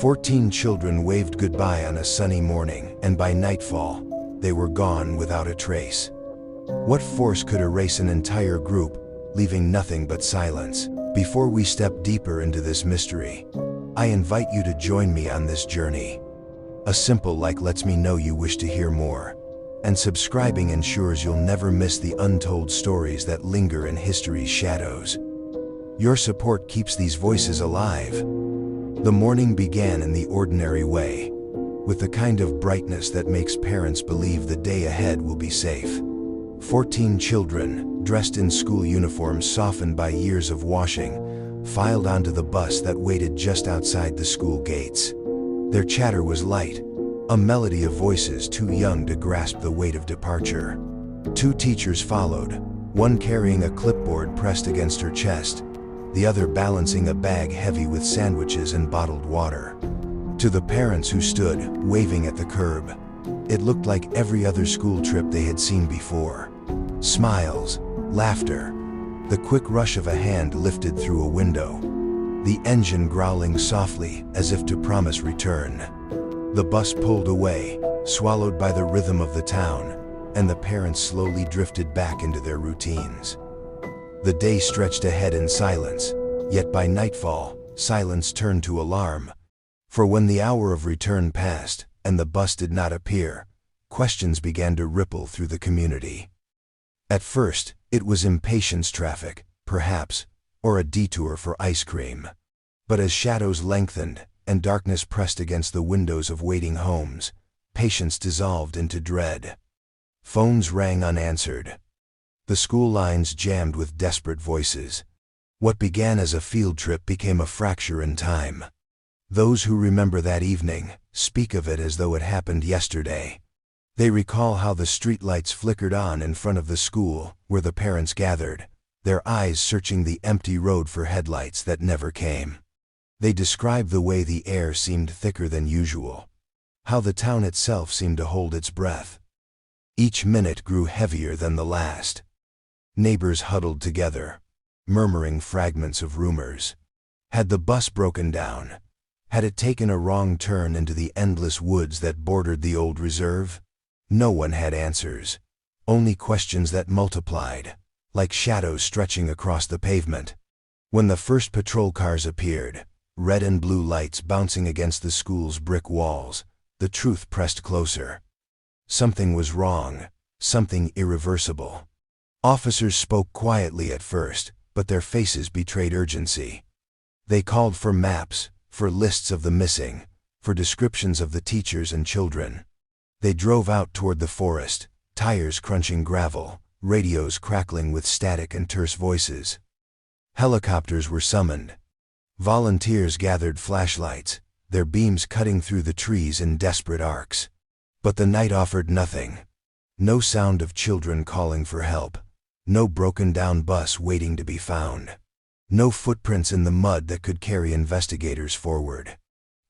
14 children waved goodbye on a sunny morning, and by nightfall, they were gone without a trace. What force could erase an entire group, leaving nothing but silence? Before we step deeper into this mystery, I invite you to join me on this journey. A simple like lets me know you wish to hear more, and subscribing ensures you'll never miss the untold stories that linger in history's shadows. Your support keeps these voices alive. The morning began in the ordinary way, with the kind of brightness that makes parents believe the day ahead will be safe. 14 children, dressed in school uniforms softened by years of washing, filed onto the bus that waited just outside the school gates. Their chatter was light, a melody of voices too young to grasp the weight of departure. 2 teachers followed, one carrying a clipboard pressed against her chest, the other balancing a bag heavy with sandwiches and bottled water. To the parents who stood, waving at the curb, it looked like every other school trip they had seen before. Smiles, laughter, the quick rush of a hand lifted through a window, the engine growling softly as if to promise return. The bus pulled away, swallowed by the rhythm of the town, and the parents slowly drifted back into their routines. The day stretched ahead in silence, yet by nightfall, silence turned to alarm. For when the hour of return passed, and the bus did not appear, questions began to ripple through the community. At first, it was impatience traffic, perhaps, or a detour for ice cream. But as shadows lengthened, and darkness pressed against the windows of waiting homes, patience dissolved into dread. Phones rang unanswered. The school lines jammed with desperate voices. What began as a field trip became a fracture in time. Those who remember that evening speak of it as though it happened yesterday. They recall how the streetlights flickered on in front of the school where the parents gathered, their eyes searching the empty road for headlights that never came. They describe the way the air seemed thicker than usual, how the town itself seemed to hold its breath. Each minute grew heavier than the last. Neighbors huddled together, murmuring fragments of rumors. Had the bus broken down? Had it taken a wrong turn into the endless woods that bordered the old reserve? No one had answers, only questions that multiplied, like shadows stretching across the pavement. When the first patrol cars appeared, red and blue lights bouncing against the school's brick walls, the truth pressed closer. Something was wrong, something irreversible. Officers spoke quietly at first, but their faces betrayed urgency. They called for maps, for lists of the missing, for descriptions of the teachers and children. They drove out toward the forest, tires crunching gravel, radios crackling with static and terse voices. Helicopters were summoned. Volunteers gathered flashlights, their beams cutting through the trees in desperate arcs. But the night offered nothing. No sound of children calling for help. No broken-down bus waiting to be found. No footprints in the mud that could carry investigators forward.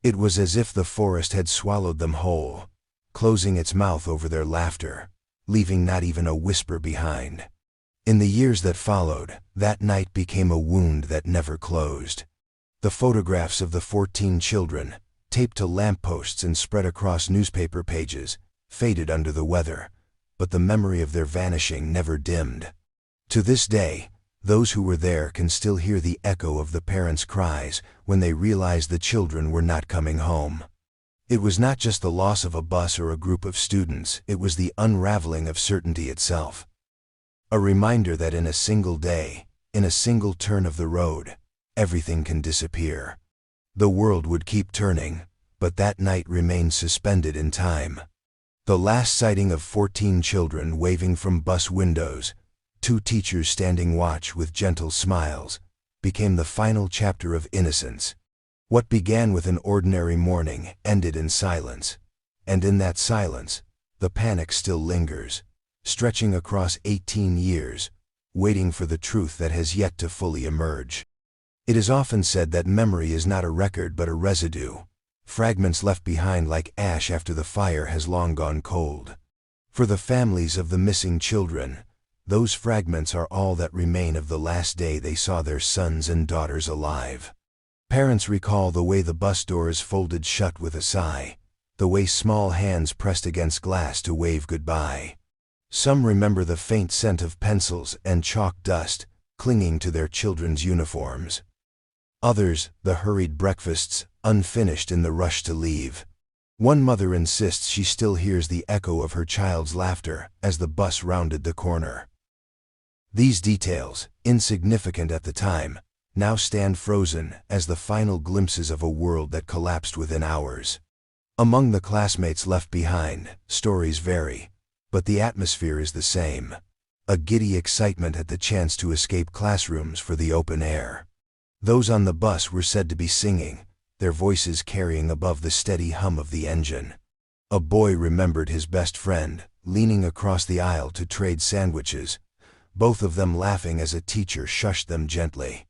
It was as if the forest had swallowed them whole, closing its mouth over their laughter, leaving not even a whisper behind. In the years that followed, that night became a wound that never closed. The photographs of the 14 children, taped to lampposts and spread across newspaper pages, faded under the weather, but the memory of their vanishing never dimmed. To this day, those who were there can still hear the echo of the parents' cries when they realized the children were not coming home. It was not just the loss of a bus or a group of students, it was the unraveling of certainty itself. A reminder that in a single day, in a single turn of the road, everything can disappear. The world would keep turning, but that night remained suspended in time. The last sighting of 14 children waving from bus windows, 2 teachers standing watch with gentle smiles, became the final chapter of innocence. What began with an ordinary morning ended in silence, and in that silence, the panic still lingers, stretching across 18 years, waiting for the truth that has yet to fully emerge. It is often said that memory is not a record but a residue, fragments left behind like ash after the fire has long gone cold. For the families of the missing children, those fragments are all that remain of the last day they saw their sons and daughters alive. Parents recall the way the bus doors folded shut with a sigh, the way small hands pressed against glass to wave goodbye. Some remember the faint scent of pencils and chalk dust clinging to their children's uniforms. Others, the hurried breakfasts, unfinished in the rush to leave. One mother insists she still hears the echo of her child's laughter as the bus rounded the corner. These details, insignificant at the time, now stand frozen as the final glimpses of a world that collapsed within hours. Among the classmates left behind, stories vary, but the atmosphere is the same. A giddy excitement at the chance to escape classrooms for the open air. Those on the bus were said to be singing, their voices carrying above the steady hum of the engine. A boy remembered his best friend, leaning across the aisle to trade sandwiches, both of them laughing as a teacher shushed them gently.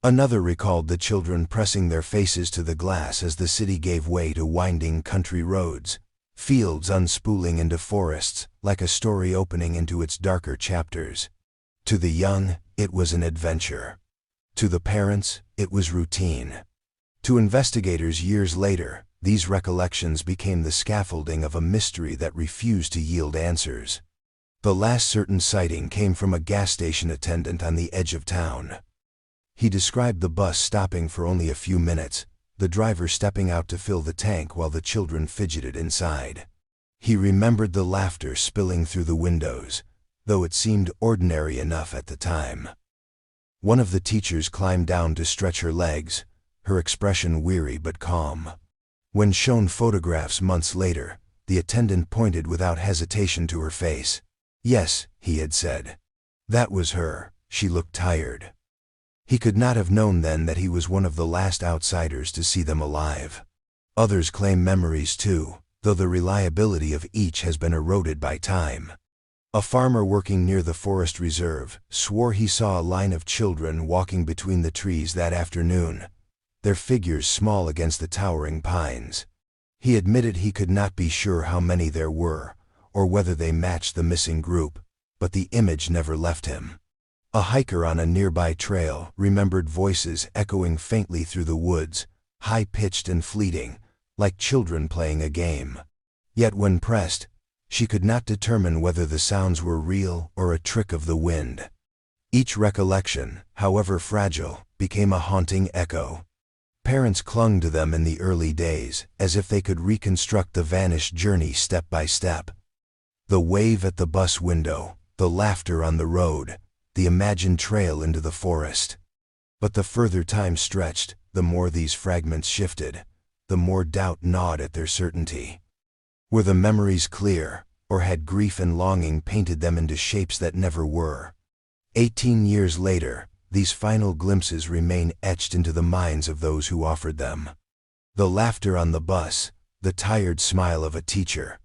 Another recalled the children pressing their faces to the glass as the city gave way to winding country roads, fields unspooling into forests, like a story opening into its darker chapters. To the young, it was an adventure. To the parents, it was routine. To investigators years later, these recollections became the scaffolding of a mystery that refused to yield answers. The last certain sighting came from a gas station attendant on the edge of town. He described the bus stopping for only a few minutes, the driver stepping out to fill the tank while the children fidgeted inside. He remembered the laughter spilling through the windows, though it seemed ordinary enough at the time. One of the teachers climbed down to stretch her legs, her expression weary but calm. When shown photographs months later, the attendant pointed without hesitation to her face. Yes, he had said. That was her, she looked tired. He could not have known then that he was one of the last outsiders to see them alive. Others claim memories too, though the reliability of each has been eroded by time. A farmer working near the forest reserve swore he saw a line of children walking between the trees that afternoon, their figures small against the towering pines. He admitted he could not be sure how many there were, or whether they matched the missing group, but the image never left him. A hiker on a nearby trail remembered voices echoing faintly through the woods, high-pitched and fleeting, like children playing a game. Yet when pressed, she could not determine whether the sounds were real or a trick of the wind. Each recollection, however fragile, became a haunting echo. Parents clung to them in the early days, as if they could reconstruct the vanished journey step by step. The wave at the bus window, the laughter on the road, the imagined trail into the forest. But the further time stretched, the more these fragments shifted, the more doubt gnawed at their certainty. Were the memories clear, or had grief and longing painted them into shapes that never were? 18 years later, these final glimpses remain etched into the minds of those who offered them. The laughter on the bus, the tired smile of a teacher,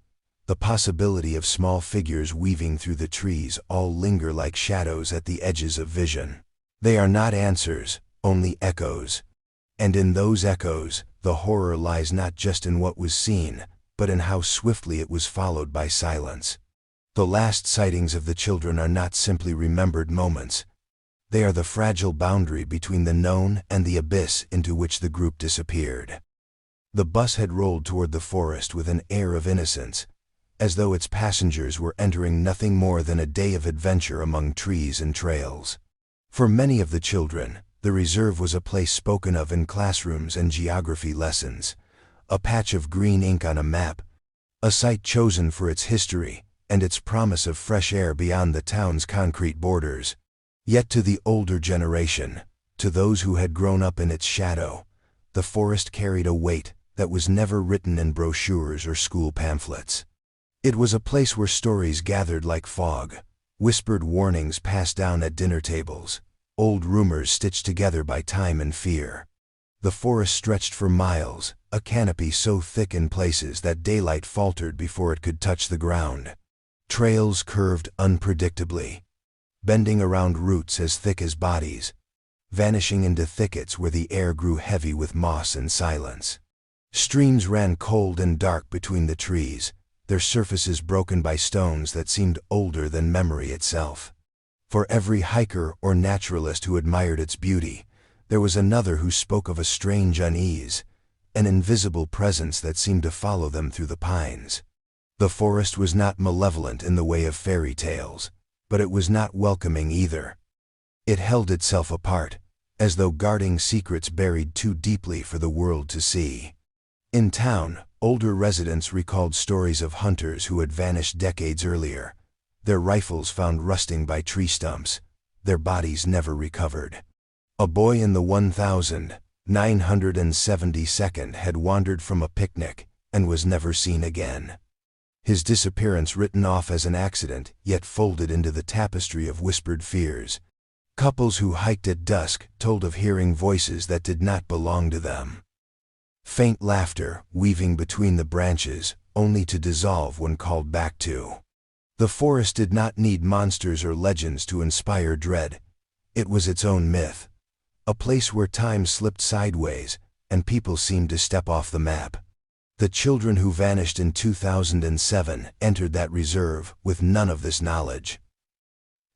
the possibility of small figures weaving through the trees all linger like shadows at the edges of vision. They are not answers, only echoes. And in those echoes, the horror lies not just in what was seen, but in how swiftly it was followed by silence. The last sightings of the children are not simply remembered moments. They are the fragile boundary between the known and the abyss into which the group disappeared. The bus had rolled toward the forest with an air of innocence, as though its passengers were entering nothing more than a day of adventure among trees and trails. For many of the children, the reserve was a place spoken of in classrooms and geography lessons, a patch of green ink on a map, a site chosen for its history and its promise of fresh air beyond the town's concrete borders. Yet to the older generation, to those who had grown up in its shadow, the forest carried a weight that was never written in brochures or school pamphlets. It was a place where stories gathered like fog, whispered warnings passed down at dinner tables, old rumors stitched together by time and fear. The forest stretched for miles, a canopy so thick in places that daylight faltered before it could touch the ground. Trails curved unpredictably, bending around roots as thick as bodies, vanishing into thickets where the air grew heavy with moss and silence. Streams ran cold and dark between the trees, their surfaces broken by stones that seemed older than memory itself. For every hiker or naturalist who admired its beauty, There was another who spoke of a strange unease, an invisible presence that seemed to follow them through the pines. The forest was not malevolent in the way of fairy tales, but it was not welcoming either. It held itself apart, as though guarding secrets buried too deeply for the world to see. In town, older residents recalled stories of hunters who had vanished decades earlier, their rifles found rusting by tree stumps, their bodies never recovered. A boy in the 1972nd had wandered from a picnic and was never seen again. His disappearance written off as an accident, yet folded into the tapestry of whispered fears. Couples who hiked at dusk told of hearing voices that did not belong to them. Faint laughter weaving between the branches, only to dissolve when called back to. The forest did not need monsters or legends to inspire dread. It was its own myth. A place where time slipped sideways, and people seemed to step off the map. The children who vanished in 2007 entered that reserve with none of this knowledge.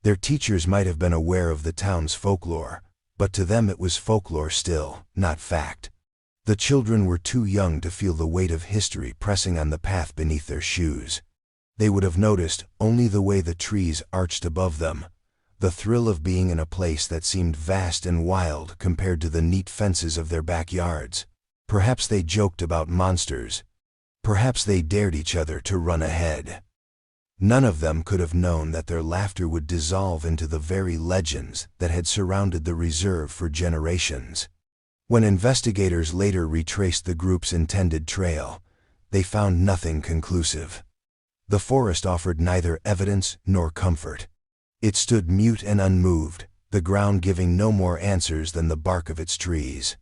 Their teachers might have been aware of the town's folklore, but to them it was folklore still, not fact. The children were too young to feel the weight of history pressing on the path beneath their shoes. They would have noticed only the way the trees arched above them, the thrill of being in a place that seemed vast and wild compared to the neat fences of their backyards. Perhaps they joked about monsters. Perhaps they dared each other to run ahead. None of them could have known that their laughter would dissolve into the very legends that had surrounded the reserve for generations. When investigators later retraced the group's intended trail, they found nothing conclusive. The forest offered neither evidence nor comfort. It stood mute and unmoved, the ground giving no more answers than the bark of its trees.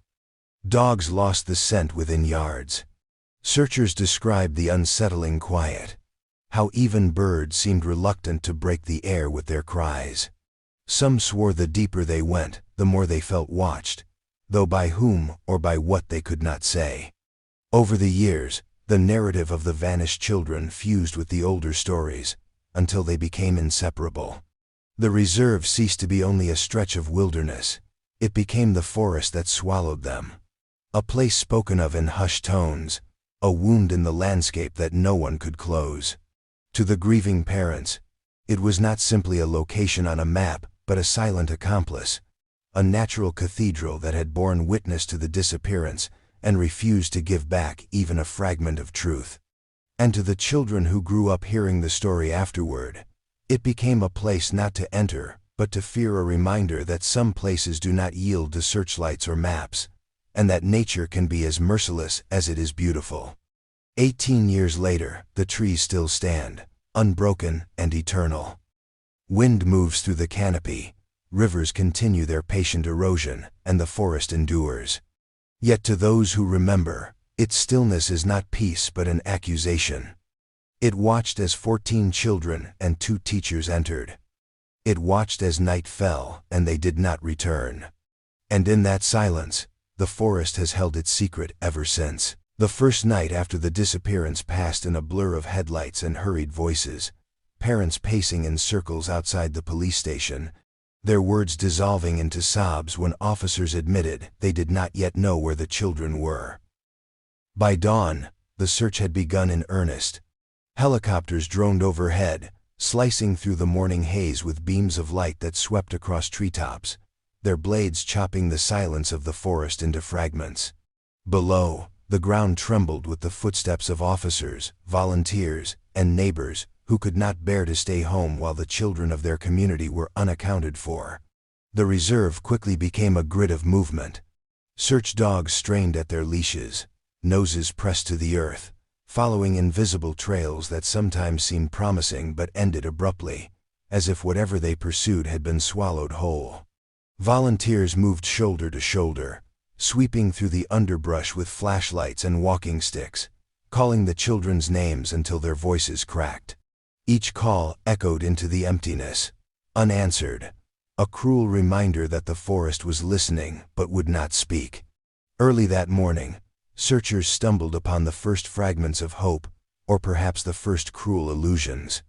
Dogs lost the scent within yards. Searchers described the unsettling quiet, how even birds seemed reluctant to break the air with their cries. Some swore the deeper they went, the more they felt watched, though by whom or by what they could not say. Over the years, the narrative of the vanished children fused with the older stories, until they became inseparable. The reserve ceased to be only a stretch of wilderness. It became the forest that swallowed them. A place spoken of in hushed tones, a wound in the landscape that no one could close. To the grieving parents, it was not simply a location on a map, but a silent accomplice, a natural cathedral that had borne witness to the disappearance and refused to give back even a fragment of truth. And to the children who grew up hearing the story afterward, it became a place not to enter, but to fear, a reminder that some places do not yield to searchlights or maps, and that nature can be as merciless as it is beautiful. 18 years later, the trees still stand, unbroken and eternal. Wind moves through the canopy, rivers continue their patient erosion, and the forest endures. Yet to those who remember, its stillness is not peace but an accusation. It watched as 14 children and 2 teachers entered. It watched as night fell and they did not return. And in that silence, the forest has held its secret ever since. The first night after the disappearance passed in a blur of headlights and hurried voices, parents pacing in circles outside the police station, their words dissolving into sobs when officers admitted they did not yet know where the children were. By dawn, the search had begun in earnest. Helicopters droned overhead, slicing through the morning haze with beams of light that swept across treetops, their blades chopping the silence of the forest into fragments. Below, the ground trembled with the footsteps of officers, volunteers, and neighbors who could not bear to stay home while the children of their community were unaccounted for. The reserve quickly became a grid of movement. Search dogs strained at their leashes, noses pressed to the earth, following invisible trails that sometimes seemed promising but ended abruptly, as if whatever they pursued had been swallowed whole. Volunteers moved shoulder to shoulder, sweeping through the underbrush with flashlights and walking sticks, calling the children's names until their voices cracked. Each call echoed into the emptiness, unanswered, a cruel reminder that the forest was listening but would not speak. Early that morning, searchers stumbled upon the first fragments of hope, or perhaps the first cruel illusions.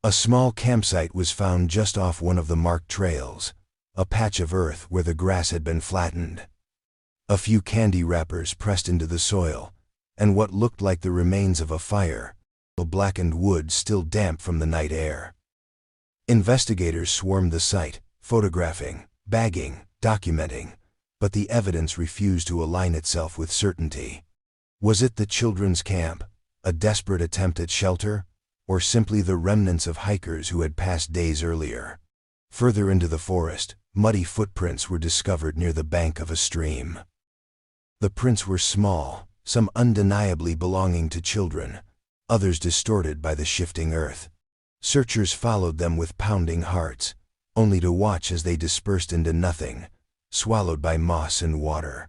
A small campsite was found just off one of the marked trails, a patch of earth where the grass had been flattened. A few candy wrappers pressed into the soil, and what looked like the remains of a fire, a blackened wood still damp from the night air. Investigators swarmed the site, photographing, bagging, documenting, but the evidence refused to align itself with certainty. Was it the children's camp, a desperate attempt at shelter, or simply the remnants of hikers who had passed days earlier? Further into the forest, muddy footprints were discovered near the bank of a stream. The prints were small, some undeniably belonging to children, others distorted by the shifting earth. Searchers followed them with pounding hearts, only to watch as they dispersed into nothing, swallowed by moss and water.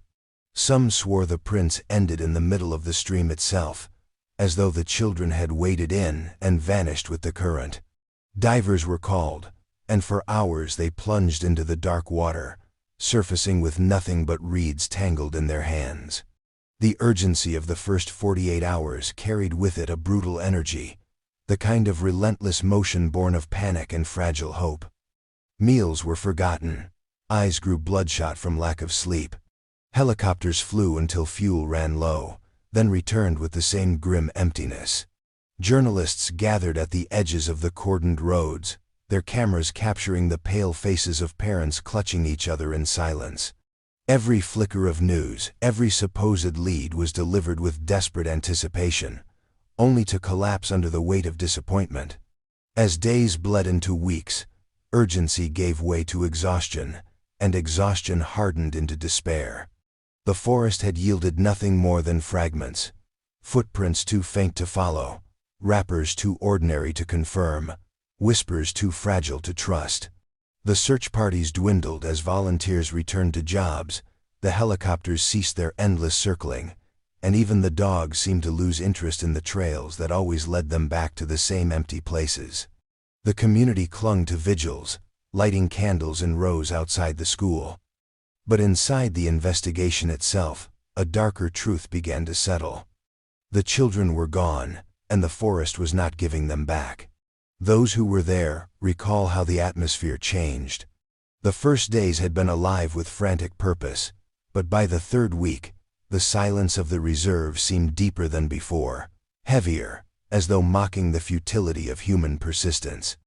Some swore the prints ended in the middle of the stream itself, as though the children had waded in and vanished with the current. Divers were called, and for hours they plunged into the dark water, surfacing with nothing but reeds tangled in their hands. The urgency of the first 48 hours carried with it a brutal energy, the kind of relentless motion born of panic and fragile hope. Meals were forgotten, eyes grew bloodshot from lack of sleep. Helicopters flew until fuel ran low, then returned with the same grim emptiness. Journalists gathered at the edges of the cordoned roads, their cameras capturing the pale faces of parents clutching each other in silence. Every flicker of news, every supposed lead was delivered with desperate anticipation, only to collapse under the weight of disappointment. As days bled into weeks, urgency gave way to exhaustion, and exhaustion hardened into despair. The forest had yielded nothing more than fragments, footprints too faint to follow, wrappers too ordinary to confirm, whispers too fragile to trust. The search parties dwindled as volunteers returned to jobs, the helicopters ceased their endless circling, and even the dogs seemed to lose interest in the trails that always led them back to the same empty places. The community clung to vigils, lighting candles in rows outside the school. But inside the investigation itself, a darker truth began to settle. The children were gone, and the forest was not giving them back. Those who were there recall how the atmosphere changed. The first days had been alive with frantic purpose, but by the third week, the silence of the reserve seemed deeper than before, heavier, as though mocking the futility of human persistence.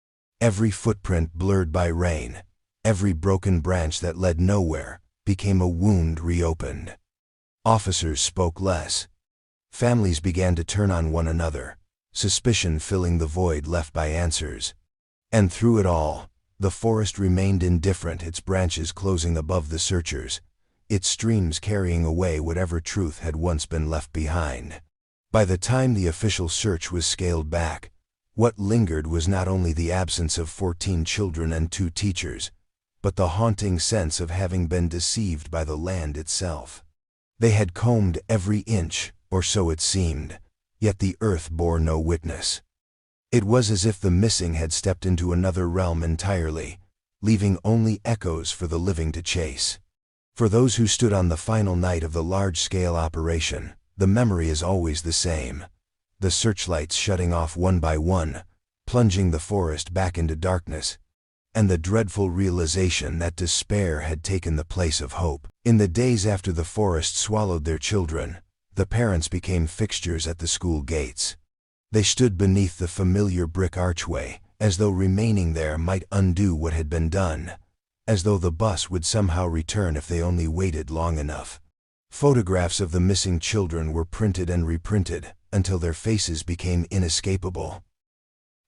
Every footprint blurred by rain, every broken branch that led nowhere, became a wound reopened. Officers spoke less. Families began to turn on one another, suspicion filling the void left by answers. And through it all, the forest remained indifferent, its branches closing above the searchers, its streams carrying away whatever truth had once been left behind. By the time the official search was scaled back, what lingered was not only the absence of 14 children and 2 teachers, but the haunting sense of having been deceived by the land itself. They had combed every inch, or so it seemed, yet the earth bore no witness. It was as if the missing had stepped into another realm entirely, leaving only echoes for the living to chase. For those who stood on the final night of the large-scale operation, the memory is always the same. The searchlights shutting off one by one, plunging the forest back into darkness, and the dreadful realization that despair had taken the place of hope. In the days after the forest swallowed their children, the parents became fixtures at the school gates. They stood beneath the familiar brick archway, as though remaining there might undo what had been done, as though the bus would somehow return if they only waited long enough. Photographs of the missing children were printed and reprinted, until their faces became inescapable.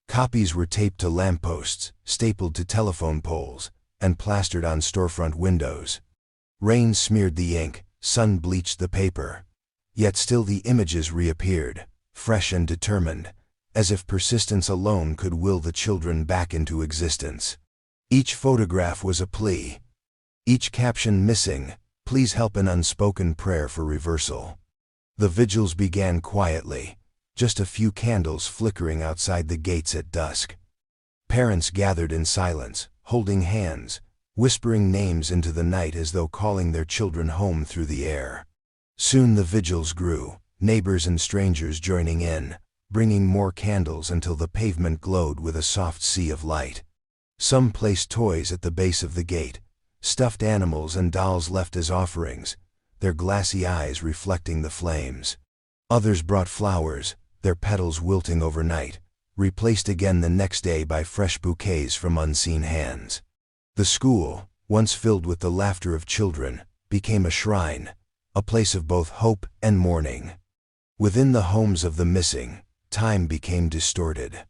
Copies were taped to lampposts, stapled to telephone poles, and plastered on storefront windows. Rain smeared the ink, sun bleached the paper. Yet still the images reappeared, fresh and determined, as if persistence alone could will the children back into existence. Each photograph was a plea. Each caption missing, "Please help," an unspoken prayer for reversal. The vigils began quietly, just a few candles flickering outside the gates at dusk. Parents gathered in silence, holding hands, whispering names into the night as though calling their children home through the air. Soon the vigils grew, neighbors and strangers joining in, bringing more candles until the pavement glowed with a soft sea of light. Some placed toys at the base of the gate, Stuffed animals and dolls left as offerings, their glassy eyes reflecting the flames. Others brought flowers, their petals wilting overnight, replaced again the next day by fresh bouquets from unseen hands. The school, once filled with the laughter of children, became a shrine, a place of both hope and mourning. Within the homes of the missing, time became distorted.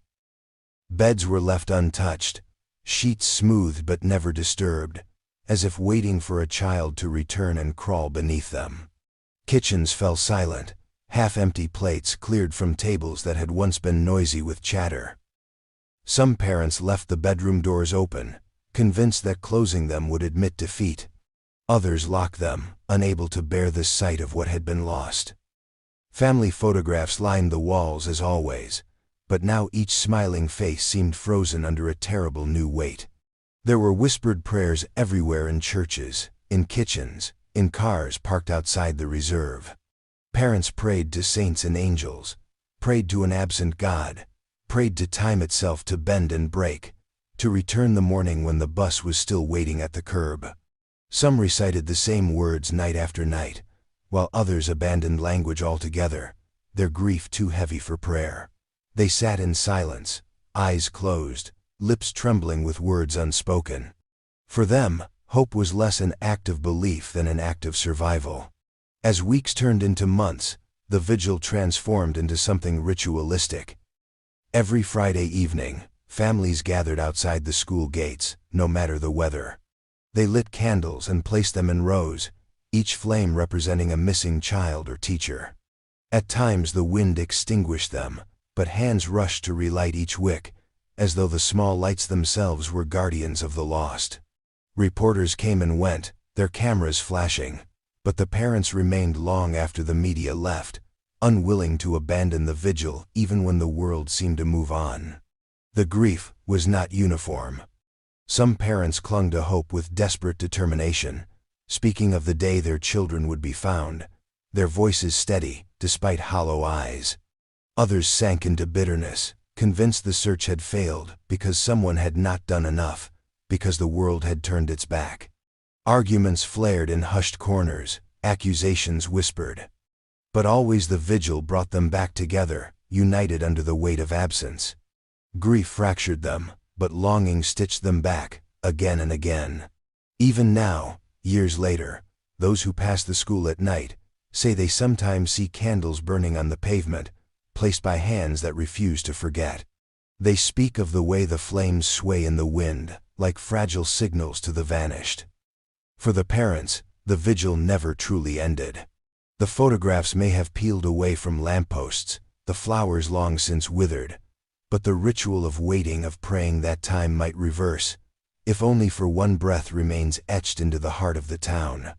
Beds were left untouched, sheets smoothed but never disturbed, as if waiting for a child to return and crawl beneath them. Kitchens fell silent, half-empty plates cleared from tables that had once been noisy with chatter. Some parents left the bedroom doors open, convinced that closing them would admit defeat. Others locked them, unable to bear the sight of what had been lost. Family photographs lined the walls as always, but now each smiling face seemed frozen under a terrible new weight. There were whispered prayers everywhere, in churches, in kitchens, in cars parked outside the reserve. Parents prayed to saints and angels, prayed to an absent God, prayed to time itself to bend and break, to return the morning when the bus was still waiting at the curb. Some recited the same words night after night, while others abandoned language altogether, their grief too heavy for prayer. They sat in silence, eyes closed, lips trembling with words unspoken. For them, hope was less an act of belief than an act of survival. As weeks turned into months, the vigil transformed into something ritualistic. Every Friday evening, families gathered outside the school gates, no matter the weather. They lit candles and placed them in rows, each flame representing a missing child or teacher. At times the wind extinguished them, but hands rushed to relight each wick, as though the small lights themselves were guardians of the lost. Reporters came and went, their cameras flashing, but the parents remained long after the media left, unwilling to abandon the vigil even when the world seemed to move on. The grief was not uniform. Some parents clung to hope with desperate determination, speaking of the day their children would be found, their voices steady despite hollow eyes. Others sank into bitterness, convinced the search had failed because someone had not done enough, because the world had turned its back. Arguments flared in hushed corners, accusations whispered. But always the vigil brought them back together, united under the weight of absence. Grief fractured them, but longing stitched them back, again and again. Even now, years later, those who pass the school at night say they sometimes see candles burning on the pavement, placed by hands that refuse to forget. They speak of the way the flames sway in the wind, like fragile signals to the vanished. For the parents, the vigil never truly ended. The photographs may have peeled away from lampposts, the flowers long since withered, but the ritual of waiting, of praying that time might reverse, if only for one breath, remains etched into the heart of the town.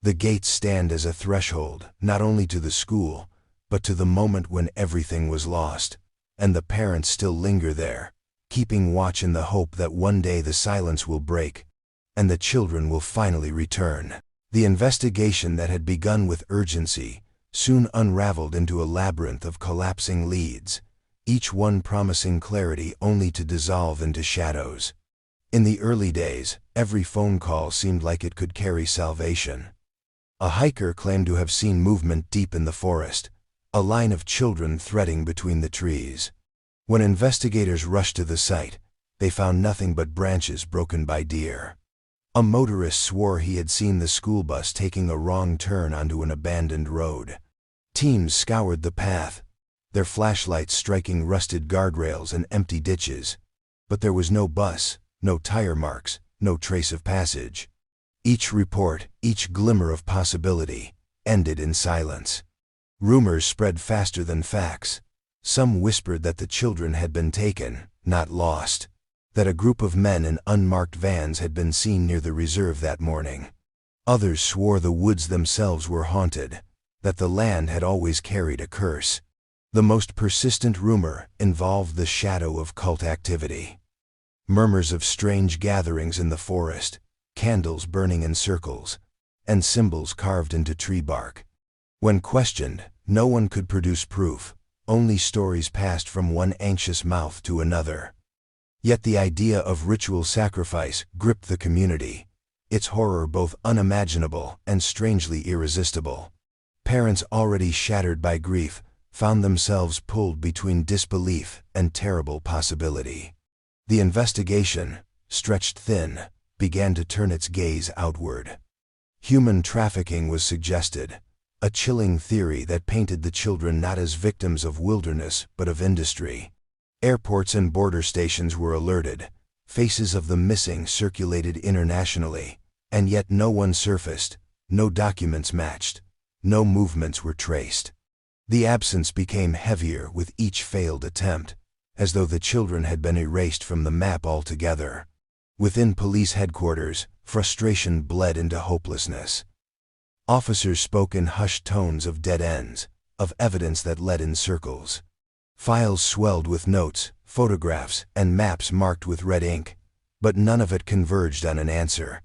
The gates stand as a threshold, not only to the school, but to the moment when everything was lost, and the parents still linger there, keeping watch in the hope that one day the silence will break, and the children will finally return. The investigation that had begun with urgency soon unraveled into a labyrinth of collapsing leads, each one promising clarity only to dissolve into shadows. In the early days, every phone call seemed like it could carry salvation. A hiker claimed to have seen movement deep in the forest, a line of children threading between the trees. When investigators rushed to the site, they found nothing but branches broken by deer. A motorist swore he had seen the school bus taking a wrong turn onto an abandoned road. Teams scoured the path, their flashlights striking rusted guardrails and empty ditches, but there was no bus, no tire marks, no trace of passage. Each report, each glimmer of possibility, ended in silence. Rumors spread faster than facts. Some whispered that the children had been taken, not lost, that a group of men in unmarked vans had been seen near the reserve that morning. Others swore the woods themselves were haunted, that the land had always carried a curse. The most persistent rumor involved the shadow of cult activity. Murmurs of strange gatherings in the forest, candles burning in circles, and symbols carved into tree bark. When questioned, no one could produce proof, only stories passed from one anxious mouth to another. Yet the idea of ritual sacrifice gripped the community, its horror both unimaginable and strangely irresistible. Parents already shattered by grief found themselves pulled between disbelief and terrible possibility. The investigation, stretched thin, began to turn its gaze outward. Human trafficking was suggested, a chilling theory that painted the children not as victims of wilderness but of industry. Airports and border stations were alerted, faces of the missing circulated internationally, and yet no one surfaced, no documents matched, no movements were traced. The absence became heavier with each failed attempt, as though the children had been erased from the map altogether. Within police headquarters, frustration bled into hopelessness. Officers spoke in hushed tones of dead ends, of evidence that led in circles. Files swelled with notes, photographs, and maps marked with red ink, but none of it converged on an answer.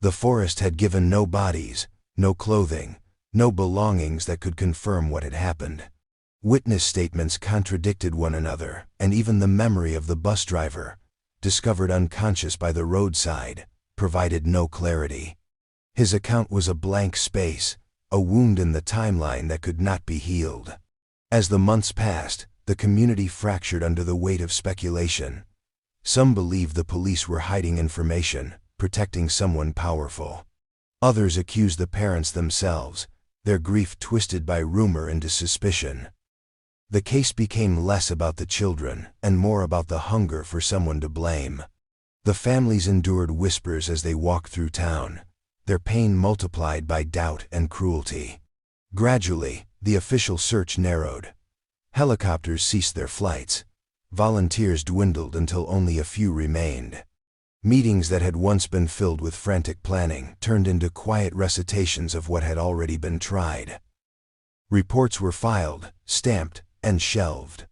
The forest had given no bodies, no clothing, no belongings that could confirm what had happened. Witness statements contradicted one another, and even the memory of the bus driver, discovered unconscious by the roadside, provided no clarity. His account was a blank space, a wound in the timeline that could not be healed. As the months passed, the community fractured under the weight of speculation. Some believed the police were hiding information, protecting someone powerful. Others accused the parents themselves, their grief twisted by rumor into suspicion. The case became less about the children and more about the hunger for someone to blame. The families endured whispers as they walked through town, their pain multiplied by doubt and cruelty. Gradually, the official search narrowed. Helicopters ceased their flights. Volunteers dwindled until only a few remained. Meetings that had once been filled with frantic planning turned into quiet recitations of what had already been tried. Reports were filed, stamped, and shelved.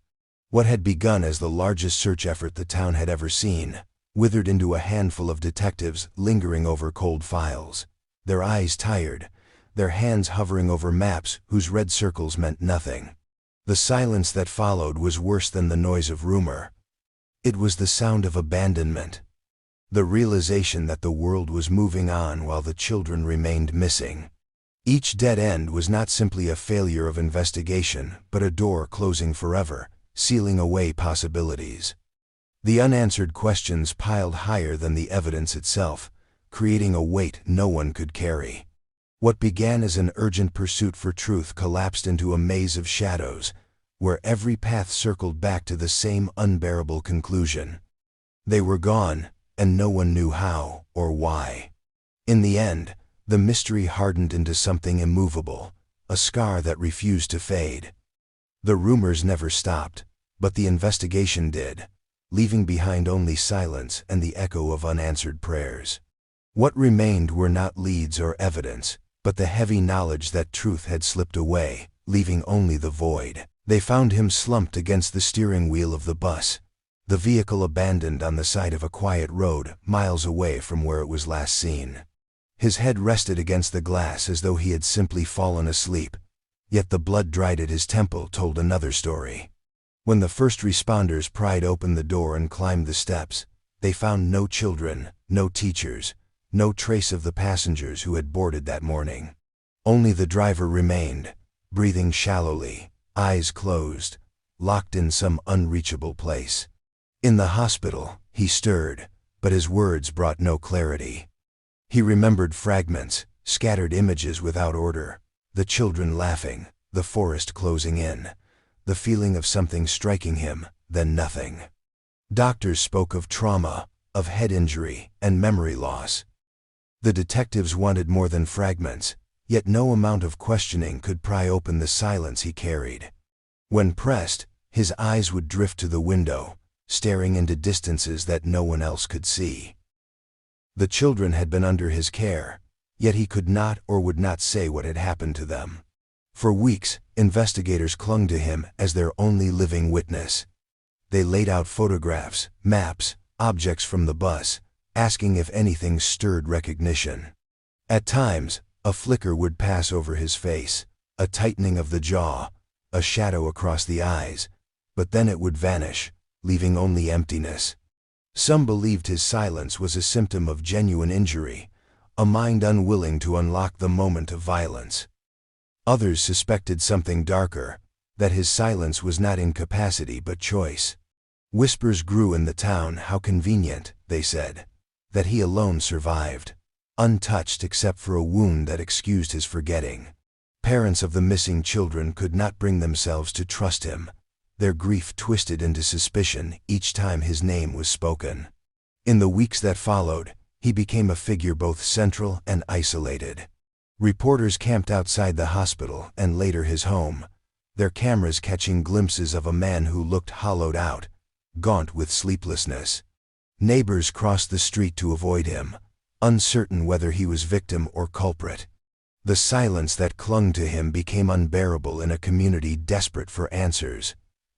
What had begun as the largest search effort the town had ever seen withered into a handful of detectives lingering over cold files, their eyes tired, their hands hovering over maps whose red circles meant nothing. The silence that followed was worse than the noise of rumor. It was the sound of abandonment, the realization that the world was moving on while the children remained missing. Each dead end was not simply a failure of investigation, but a door closing forever, sealing away possibilities. The unanswered questions piled higher than the evidence itself, creating a weight no one could carry. What began as an urgent pursuit for truth collapsed into a maze of shadows, where every path circled back to the same unbearable conclusion. They were gone, and no one knew how or why. In the end, the mystery hardened into something immovable, a scar that refused to fade. The rumors never stopped, but the investigation did, leaving behind only silence and the echo of unanswered prayers. What remained were not leads or evidence, but the heavy knowledge that truth had slipped away, leaving only the void. They found him slumped against the steering wheel of the bus, the vehicle abandoned on the side of a quiet road miles away from where it was last seen. His head rested against the glass as though he had simply fallen asleep, yet the blood dried at his temple told another story. When the first responders pried open the door and climbed the steps, they found no children, no teachers, no trace of the passengers who had boarded that morning. Only the driver remained, breathing shallowly, eyes closed, locked in some unreachable place. In the hospital, he stirred, but his words brought no clarity. He remembered fragments, scattered images without order, the children laughing, the forest closing in, the feeling of something striking him, then nothing. Doctors spoke of trauma, of head injury, and memory loss. The detectives wanted more than fragments, yet no amount of questioning could pry open the silence he carried. When pressed, his eyes would drift to the window, staring into distances that no one else could see. The children had been under his care, yet he could not or would not say what had happened to them. For weeks, investigators clung to him as their only living witness. They laid out photographs, maps, objects from the bus, asking if anything stirred recognition. At times, a flicker would pass over his face, a tightening of the jaw, a shadow across the eyes, but then it would vanish, leaving only emptiness. Some believed his silence was a symptom of genuine injury, a mind unwilling to unlock the moment of violence. Others suspected something darker, that his silence was not incapacity but choice. Whispers grew in the town. How convenient, they said, that he alone survived, untouched except for a wound that excused his forgetting. Parents of the missing children could not bring themselves to trust him. Their grief twisted into suspicion each time his name was spoken. In the weeks that followed, he became a figure both central and isolated. Reporters camped outside the hospital and later his home, their cameras catching glimpses of a man who looked hollowed out, gaunt with sleeplessness. Neighbors crossed the street to avoid him, uncertain whether he was victim or culprit. The silence that clung to him became unbearable in a community desperate for answers,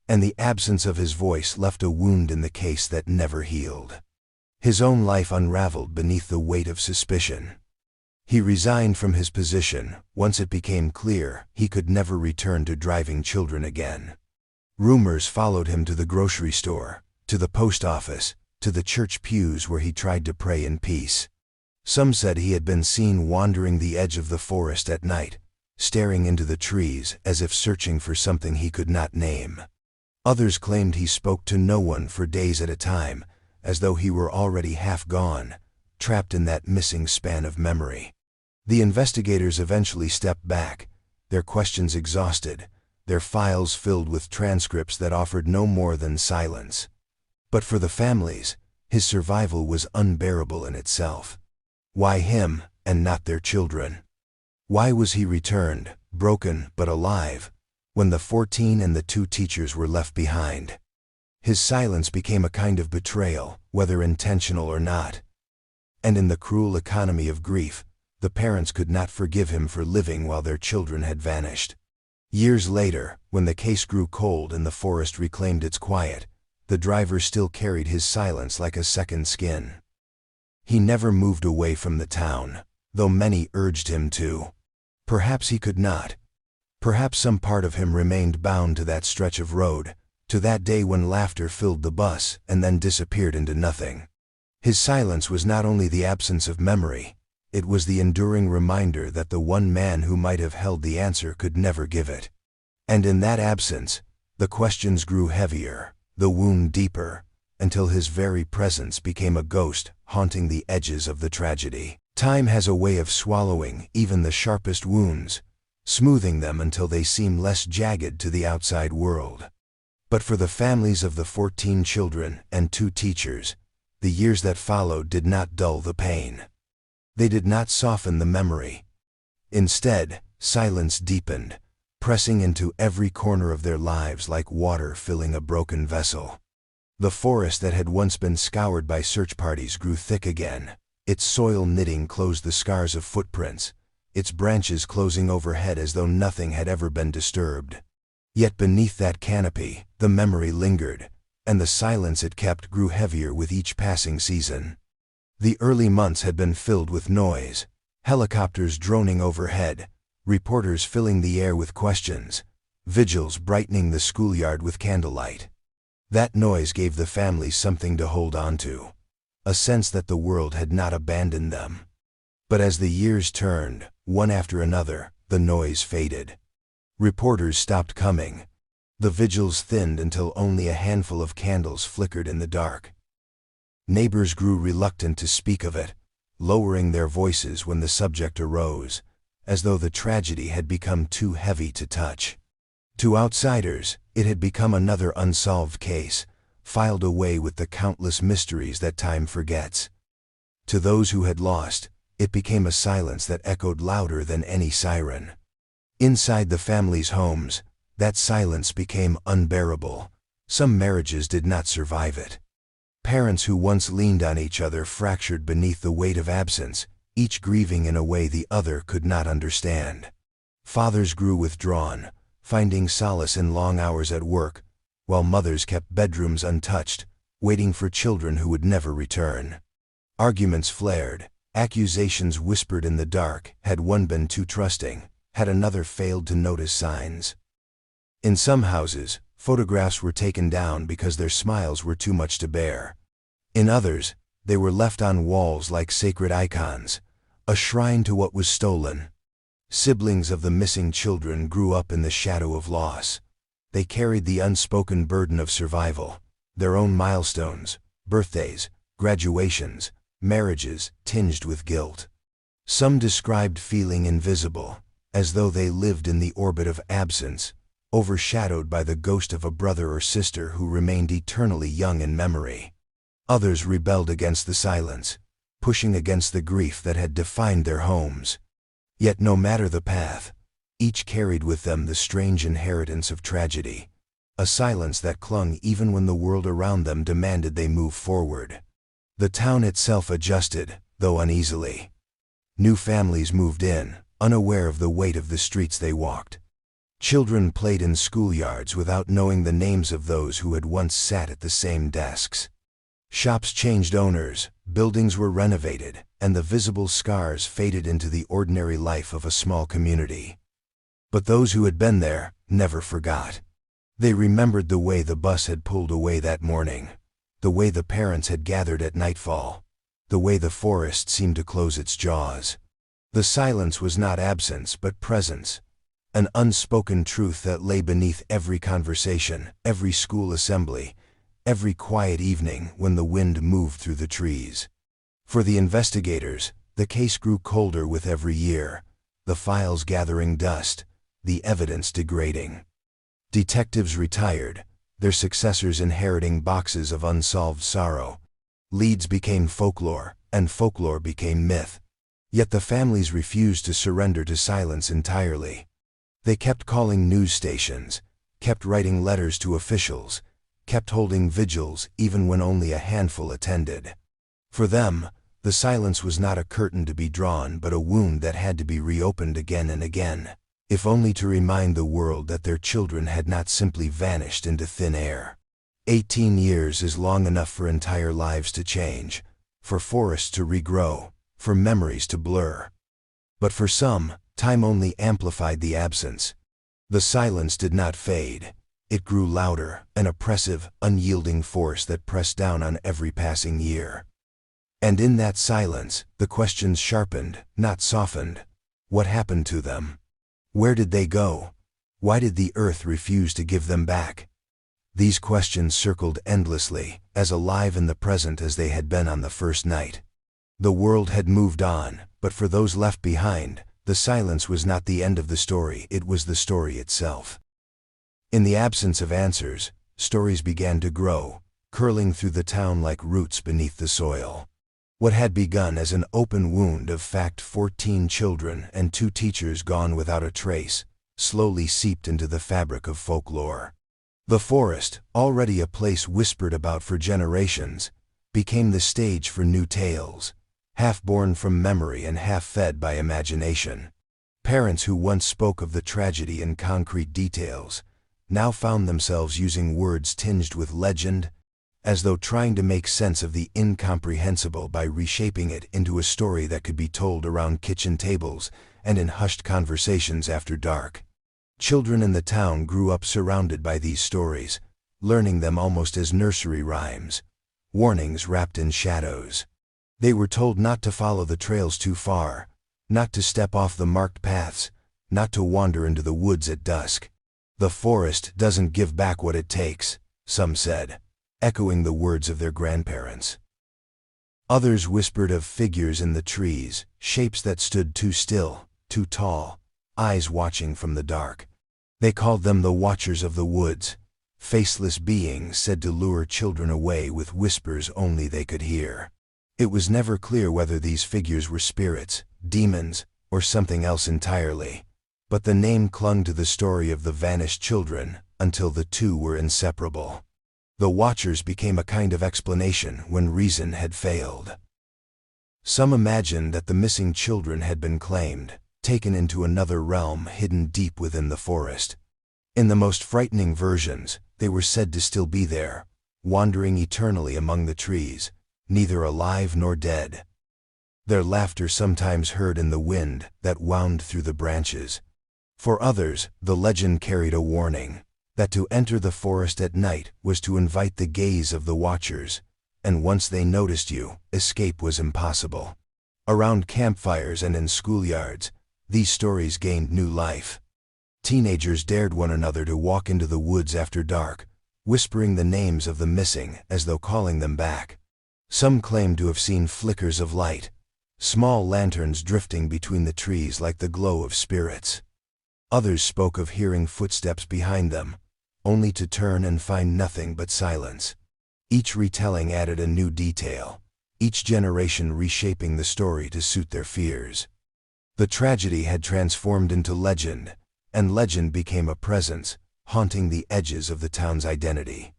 and the absence of his voice left a wound in the case that never healed. His own life unraveled beneath the weight of suspicion. He resigned from his position once it became clear he could never return to driving children again. Rumors followed him to the grocery store, to the post office, to the church pews where he tried to pray in peace. Some said he had been seen wandering the edge of the forest at night, staring into the trees as if searching for something he could not name. Others claimed he spoke to no one for days at a time, as though he were already half gone, trapped in that missing span of memory. The investigators eventually stepped back, their questions exhausted, their files filled with transcripts that offered no more than silence. But for the families, his survival was unbearable in itself. Why him, and not their children? Why was he returned, broken but alive, when the 14 and the 2 teachers were left behind? His silence became a kind of betrayal, whether intentional or not. And in the cruel economy of grief, the parents could not forgive him for living while their children had vanished. Years later, when the case grew cold and the forest reclaimed its quiet, the driver still carried his silence like a second skin. He never moved away from the town, though many urged him to. Perhaps he could not. Perhaps some part of him remained bound to that stretch of road, to that day when laughter filled the bus and then disappeared into nothing. His silence was not only the absence of memory, it was the enduring reminder that the one man who might have held the answer could never give it. And in that absence, the questions grew heavier, the wound deeper, until his very presence became a ghost haunting the edges of the tragedy. Time has a way of swallowing even the sharpest wounds, smoothing them until they seem less jagged to the outside world. But for the families of the 14 children and 2 teachers, the years that followed did not dull the pain. They did not soften the memory. Instead, silence deepened, pressing into every corner of their lives like water filling a broken vessel. The forest that had once been scoured by search parties grew thick again, its soil knitting closed the scars of footprints, its branches closing overhead as though nothing had ever been disturbed. Yet beneath that canopy, the memory lingered, and the silence it kept grew heavier with each passing season. The early months had been filled with noise, helicopters droning overhead, reporters filling the air with questions, vigils brightening the schoolyard with candlelight. That noise gave the families something to hold on to, a sense that the world had not abandoned them. But as the years turned, one after another, the noise faded. Reporters stopped coming. The vigils thinned until only a handful of candles flickered in the dark. Neighbors grew reluctant to speak of it, lowering their voices when the subject arose, as though the tragedy had become too heavy to touch. To outsiders, it had become another unsolved case, filed away with the countless mysteries that time forgets. To those who had lost, it became a silence that echoed louder than any siren. Inside the families' homes, that silence became unbearable. Some marriages did not survive it. Parents who once leaned on each other fractured beneath the weight of absence, each grieving in a way the other could not understand. Fathers grew withdrawn, finding solace in long hours at work, while mothers kept bedrooms untouched, waiting for children who would never return. Arguments flared, accusations whispered in the dark. Had one been too trusting? Had another failed to notice signs? In some houses, photographs were taken down because their smiles were too much to bear. In others, they were left on walls like sacred icons, a shrine to what was stolen. Siblings of the missing children grew up in the shadow of loss. They carried the unspoken burden of survival, their own milestones, birthdays, graduations, marriages tinged with guilt. Some described feeling invisible, as though they lived in the orbit of absence, overshadowed by the ghost of a brother or sister who remained eternally young in memory. Others rebelled against the silence, pushing against the grief that had defined their homes. Yet no matter the path, each carried with them the strange inheritance of tragedy, a silence that clung even when the world around them demanded they move forward. The town itself adjusted, though uneasily. New families moved in, unaware of the weight of the streets they walked. Children played in schoolyards without knowing the names of those who had once sat at the same desks. Shops changed owners, buildings were renovated, and the visible scars faded into the ordinary life of a small community. But those who had been there never forgot. They remembered the way the bus had pulled away that morning, the way the parents had gathered at nightfall, the way the forest seemed to close its jaws. The silence was not absence but presence, an unspoken truth that lay beneath every conversation, every school assembly, every quiet evening when the wind moved through the trees. For the investigators, the case grew colder with every year, the files gathering dust, the evidence degrading. Detectives retired, their successors inheriting boxes of unsolved sorrow. Leads became folklore, and folklore became myth. Yet the families refused to surrender to silence entirely. They kept calling news stations, kept writing letters to officials, kept holding vigils even when only a handful attended. For them, the silence was not a curtain to be drawn but a wound that had to be reopened again and again, if only to remind the world that their children had not simply vanished into thin air. 18 years is long enough for entire lives to change, for forests to regrow, for memories to blur. But for some, time only amplified the absence. The silence did not fade. It grew louder, an oppressive, unyielding force that pressed down on every passing year. And in that silence, the questions sharpened, not softened. What happened to them? Where did they go? Why did the earth refuse to give them back? These questions circled endlessly, as alive in the present as they had been on the first night. The world had moved on, but for those left behind, the silence was not the end of the story, it was the story itself. In the absence of answers, stories began to grow, curling through the town like roots beneath the soil. What had begun as an open wound of fact, 14 children and 2 teachers gone without a trace, slowly seeped into the fabric of folklore. The forest, already a place whispered about for generations, became the stage for new tales, half born from memory and half fed by imagination. Parents who once spoke of the tragedy in concrete details now found themselves using words tinged with legend, as though trying to make sense of the incomprehensible by reshaping it into a story that could be told around kitchen tables and in hushed conversations after dark. Children in the town grew up surrounded by these stories, learning them almost as nursery rhymes, warnings wrapped in shadows. They were told not to follow the trails too far, not to step off the marked paths, not to wander into the woods at dusk. The forest doesn't give back what it takes, some said, echoing the words of their grandparents. Others whispered of figures in the trees, shapes that stood too still, too tall, eyes watching from the dark. They called them the Watchers of the Woods, faceless beings said to lure children away with whispers only they could hear. It was never clear whether these figures were spirits, demons, or something else entirely, but the name clung to the story of the vanished children until the two were inseparable. The Watchers became a kind of explanation when reason had failed. Some imagined that the missing children had been claimed, taken into another realm hidden deep within the forest. In the most frightening versions, they were said to still be there, wandering eternally among the trees, neither alive nor dead. Their laughter sometimes heard in the wind that wound through the branches. For others, the legend carried a warning, that to enter the forest at night was to invite the gaze of the Watchers, and once they noticed you, escape was impossible. Around campfires and in schoolyards, these stories gained new life. Teenagers dared one another to walk into the woods after dark, whispering the names of the missing as though calling them back. Some claimed to have seen flickers of light, small lanterns drifting between the trees like the glow of spirits. Others spoke of hearing footsteps behind them, only to turn and find nothing but silence. Each retelling added a new detail, each generation reshaping the story to suit their fears. The tragedy had transformed into legend, and legend became a presence, haunting the edges of the town's identity.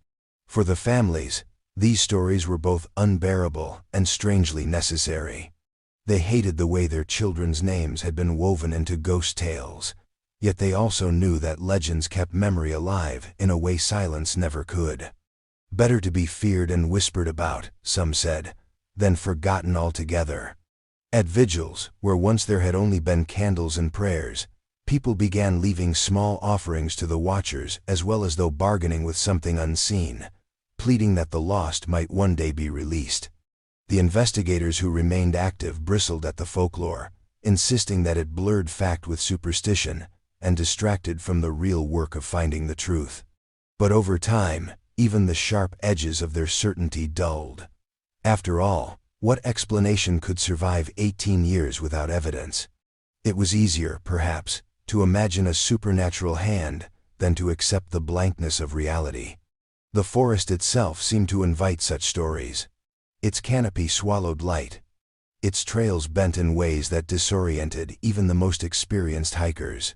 For the families, these stories were both unbearable and strangely necessary. They hated the way their children's names had been woven into ghost tales, yet they also knew that legends kept memory alive in a way silence never could. Better to be feared and whispered about, some said, than forgotten altogether. At vigils, where once there had only been candles and prayers, people began leaving small offerings to the watchers as well as though bargaining with something unseen, pleading that the lost might one day be released. The investigators who remained active bristled at the folklore, insisting that it blurred fact with superstition and distracted from the real work of finding the truth. But over time, even the sharp edges of their certainty dulled. After all, what explanation could survive 18 years without evidence? It was easier, perhaps, to imagine a supernatural hand than to accept the blankness of reality. The forest itself seemed to invite such stories. Its canopy swallowed light. Its trails bent in ways that disoriented even the most experienced hikers.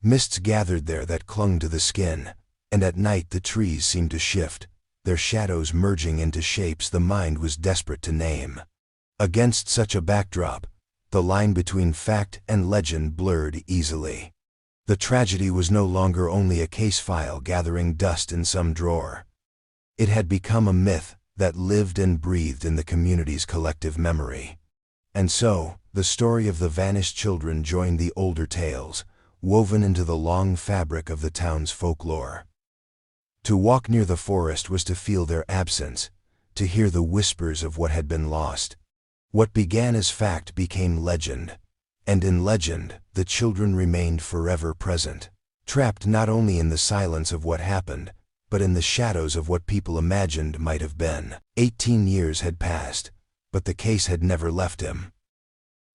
Mists gathered there that clung to the skin, and at night the trees seemed to shift, their shadows merging into shapes the mind was desperate to name. Against such a backdrop, the line between fact and legend blurred easily. The tragedy was no longer only a case file gathering dust in some drawer. It had become a myth that lived and breathed in the community's collective memory. And so, the story of the vanished children joined the older tales, woven into the long fabric of the town's folklore. To walk near the forest was to feel their absence, to hear the whispers of what had been lost. What began as fact became legend, and in legend, the children remained forever present, trapped not only in the silence of what happened, but in the shadows of what people imagined might have been. 18 years had passed, but the case had never left him.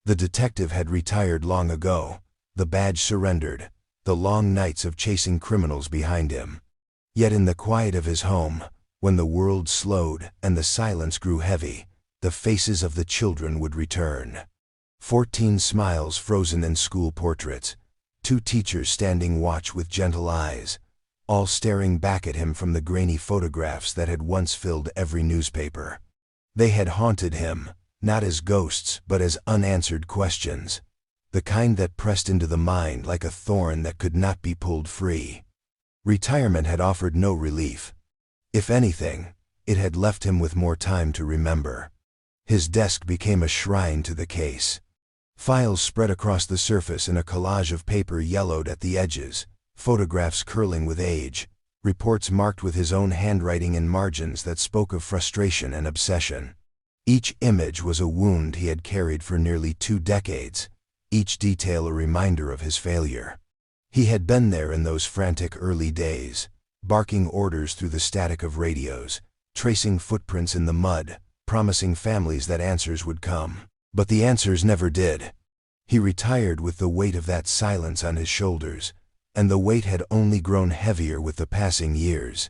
The detective had retired long ago, the badge surrendered, the long nights of chasing criminals behind him. Yet in the quiet of his home, when the world slowed and the silence grew heavy, the faces of the children would return. 14 smiles frozen in school portraits, 2 teachers standing watch with gentle eyes, all staring back at him from the grainy photographs that had once filled every newspaper. They had haunted him, not as ghosts but as unanswered questions, the kind that pressed into the mind like a thorn that could not be pulled free. Retirement had offered no relief. If anything, it had left him with more time to remember. His desk became a shrine to the case. Files spread across the surface in a collage of paper yellowed at the edges, photographs curling with age, reports marked with his own handwriting in margins that spoke of frustration and obsession. Each image was a wound he had carried for nearly 2 decades, each detail a reminder of his failure. He had been there in those frantic early days, barking orders through the static of radios, tracing footprints in the mud, promising families that answers would come. But the answers never did. He retired with the weight of that silence on his shoulders, and the weight had only grown heavier with the passing years.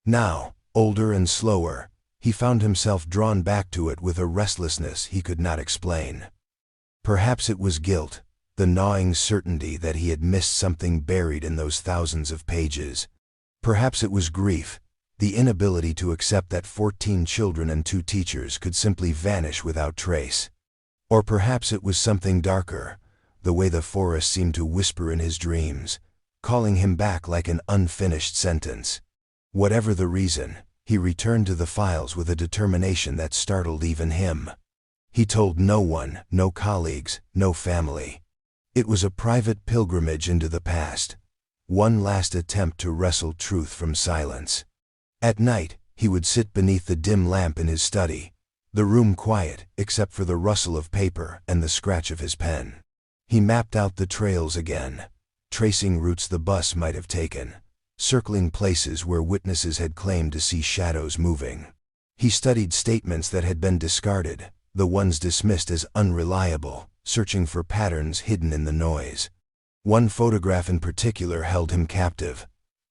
Now, older and slower, he found himself drawn back to it with a restlessness he could not explain. Perhaps it was guilt, the gnawing certainty that he had missed something buried in those thousands of pages. Perhaps it was grief, the inability to accept that 14 children and 2 teachers could simply vanish without trace. Or perhaps it was something darker, the way the forest seemed to whisper in his dreams, calling him back like an unfinished sentence. Whatever the reason, he returned to the files with a determination that startled even him. He told no one, no colleagues, no family. It was a private pilgrimage into the past, one last attempt to wrestle truth from silence. At night, he would sit beneath the dim lamp in his study, The room quiet, except for the rustle of paper and the scratch of his pen. He mapped out the trails again, tracing routes the bus might have taken, circling places where witnesses had claimed to see shadows moving. He studied statements that had been discarded, the ones dismissed as unreliable, searching for patterns hidden in the noise. One photograph in particular held him captive.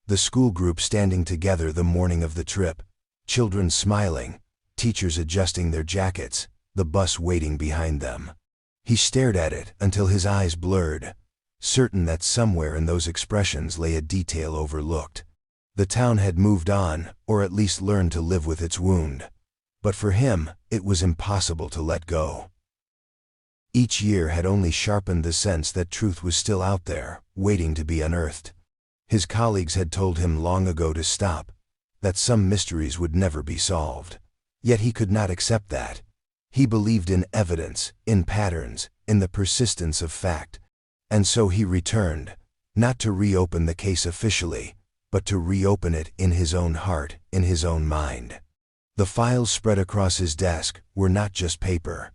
The school group standing together the morning of the trip, children smiling, teachers adjusting their jackets, the bus waiting behind them. He stared at it until his eyes blurred, certain that somewhere in those expressions lay a detail overlooked. The town had moved on, or at least learned to live with its wound. But for him, it was impossible to let go. Each year had only sharpened the sense that truth was still out there, waiting to be unearthed. His colleagues had told him long ago to stop, that some mysteries would never be solved. Yet he could not accept that. He believed in evidence, in patterns, in the persistence of fact. And so he returned, not to reopen the case officially, but to reopen it in his own heart, in his own mind. The files spread across his desk were not just paper.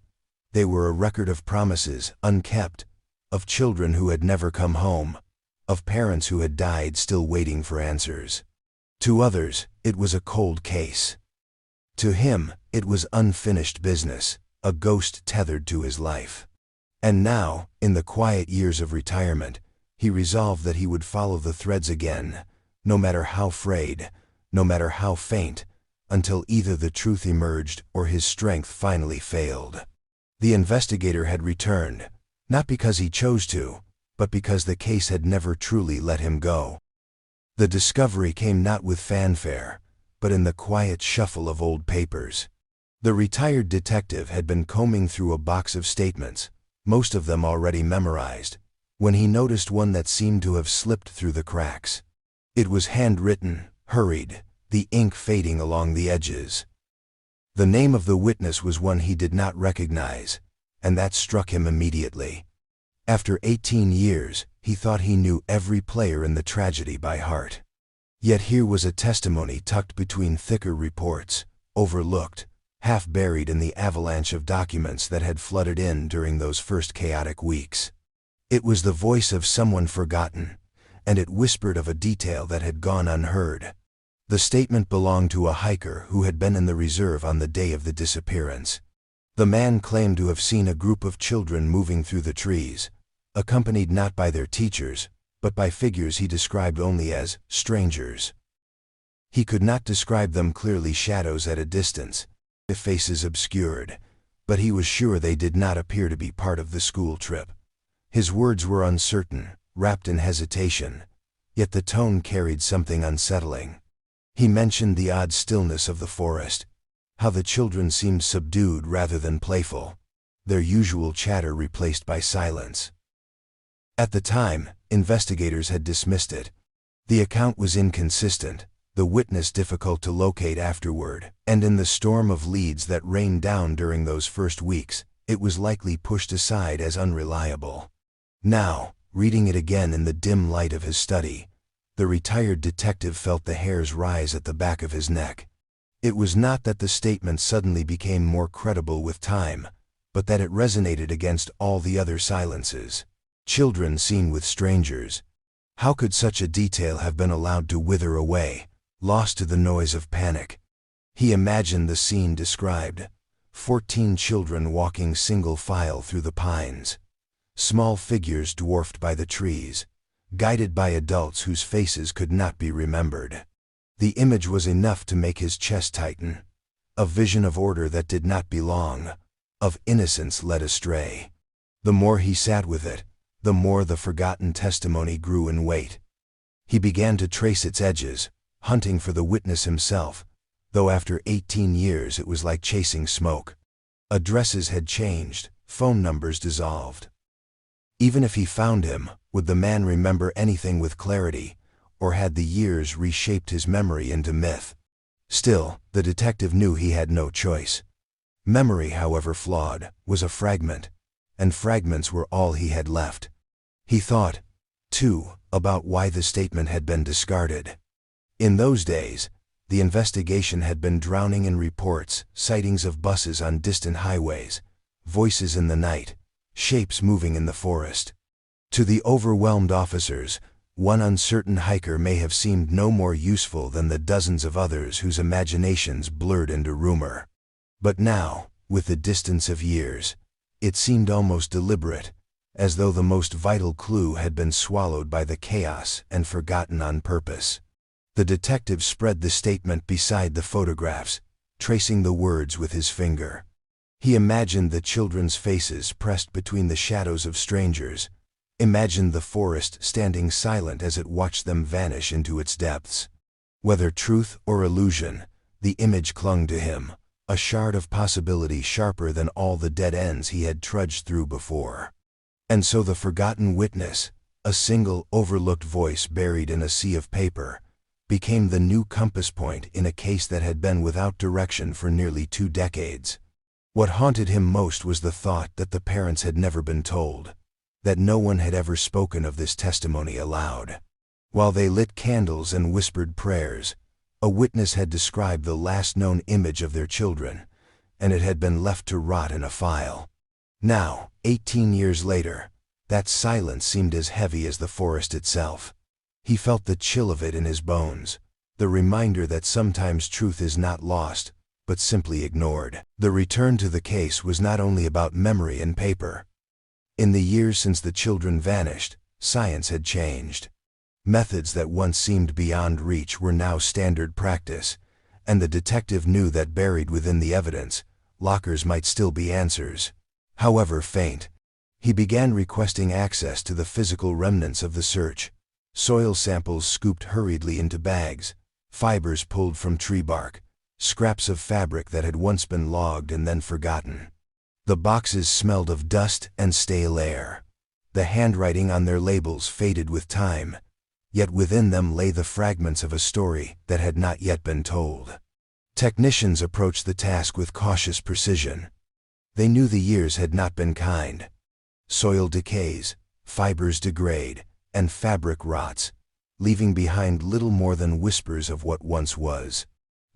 They were a record of promises unkept, of children who had never come home, of parents who had died still waiting for answers. To others, it was a cold case. To him, it was unfinished business, a ghost tethered to his life. And now, in the quiet years of retirement, he resolved that he would follow the threads again, no matter how frayed, no matter how faint, until either the truth emerged or his strength finally failed. The investigator had returned, not because he chose to, but because the case had never truly let him go. The discovery came not with fanfare, but in the quiet shuffle of old papers. The retired detective had been combing through a box of statements, most of them already memorized, when he noticed one that seemed to have slipped through the cracks. It was handwritten, hurried, the ink fading along the edges. The name of the witness was one he did not recognize, and that struck him immediately. After 18 years, he thought he knew every player in the tragedy by heart. Yet here was a testimony tucked between thicker reports, overlooked, half buried in the avalanche of documents that had flooded in during those first chaotic weeks. It was the voice of someone forgotten, and it whispered of a detail that had gone unheard. The statement belonged to a hiker who had been in the reserve on the day of the disappearance. The man claimed to have seen a group of children moving through the trees, accompanied not by their teachers, but by figures he described only as strangers. He could not describe them clearly, shadows at a distance, the faces obscured, but he was sure they did not appear to be part of the school trip. His words were uncertain, wrapped in hesitation, yet the tone carried something unsettling. He mentioned the odd stillness of the forest, how the children seemed subdued rather than playful, their usual chatter replaced by silence. At the time, investigators had dismissed it. The account was inconsistent, the witness difficult to locate afterward, and in the storm of leads that rained down during those first weeks, it was likely pushed aside as unreliable. Now, reading it again in the dim light of his study, the retired detective felt the hairs rise at the back of his neck. It was not that the statement suddenly became more credible with time, but that it resonated against all the other silences. Children seen with strangers. How could such a detail have been allowed to wither away, lost to the noise of panic? He imagined the scene described: 14 children walking single file through the pines, small figures dwarfed by the trees, guided by adults whose faces could not be remembered. The image was enough to make his chest tighten. A vision of order that did not belong, of innocence led astray. The more he sat with it, the more the forgotten testimony grew in weight. He began to trace its edges, hunting for the witness himself, though after 18 years it was like chasing smoke. Addresses had changed, phone numbers dissolved. Even if he found him, would the man remember anything with clarity, or had the years reshaped his memory into myth? Still, the detective knew he had no choice. Memory, however flawed, was a fragment, and fragments were all he had left. He thought, too, about why the statement had been discarded. In those days, The investigation had been drowning in reports, sightings of buses on distant highways, voices in the night, shapes moving in the forest. To the overwhelmed officers, one uncertain hiker may have seemed no more useful than the dozens of others whose imaginations blurred into rumor. But now, with the distance of years, it seemed almost deliberate, as though the most vital clue had been swallowed by the chaos and forgotten on purpose. The detective spread the statement beside the photographs, tracing the words with his finger. He imagined the children's faces pressed between the shadows of strangers, imagined the forest standing silent as it watched them vanish into its depths. Whether truth or illusion, the image clung to him, a shard of possibility sharper than all the dead ends he had trudged through before. And so the forgotten witness, a single overlooked voice buried in a sea of paper, became the new compass point in a case that had been without direction for nearly 2 decades. What haunted him most was the thought that the parents had never been told, that no one had ever spoken of this testimony aloud. While they lit candles and whispered prayers, a witness had described the last known image of their children, and it had been left to rot in a file. Now, 18 years later, that silence seemed as heavy as the forest itself. He felt the chill of it in his bones, the reminder that sometimes truth is not lost, but simply ignored. The return to the case was not only about memory and paper. In the years since the children vanished, science had changed. Methods that once seemed beyond reach were now standard practice, and the detective knew that buried within the evidence, lockers might still be answers, however faint. He began requesting access to the physical remnants of the search. Soil samples scooped hurriedly into bags, fibers pulled from tree bark, scraps of fabric that had once been logged and then forgotten. The boxes smelled of dust and stale air. The handwriting on their labels faded with time, yet within them lay the fragments of a story that had not yet been told. Technicians approached the task with cautious precision. They knew the years had not been kind. Soil decays, fibers degrade, and fabric rots, leaving behind little more than whispers of what once was.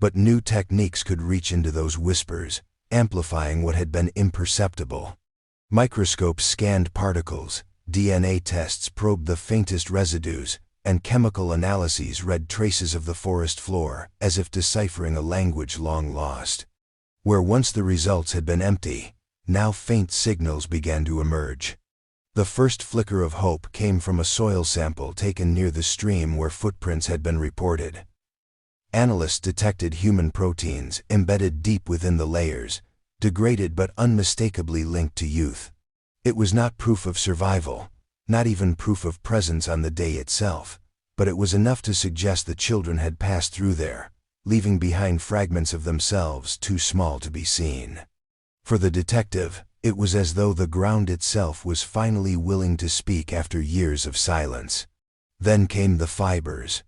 But new techniques could reach into those whispers, amplifying what had been imperceptible. Microscopes scanned particles, DNA tests probed the faintest residues, and chemical analyses read traces of the forest floor, as if deciphering a language long lost. Where once the results had been empty, now faint signals began to emerge. The first flicker of hope came from a soil sample taken near the stream where footprints had been reported. Analysts detected human proteins embedded deep within the layers, degraded but unmistakably linked to youth. It was not proof of survival, not even proof of presence on the day itself, but it was enough to suggest the children had passed through there, leaving behind fragments of themselves too small to be seen. For the detective, it was as though the ground itself was finally willing to speak after years of silence. Then came the fibers.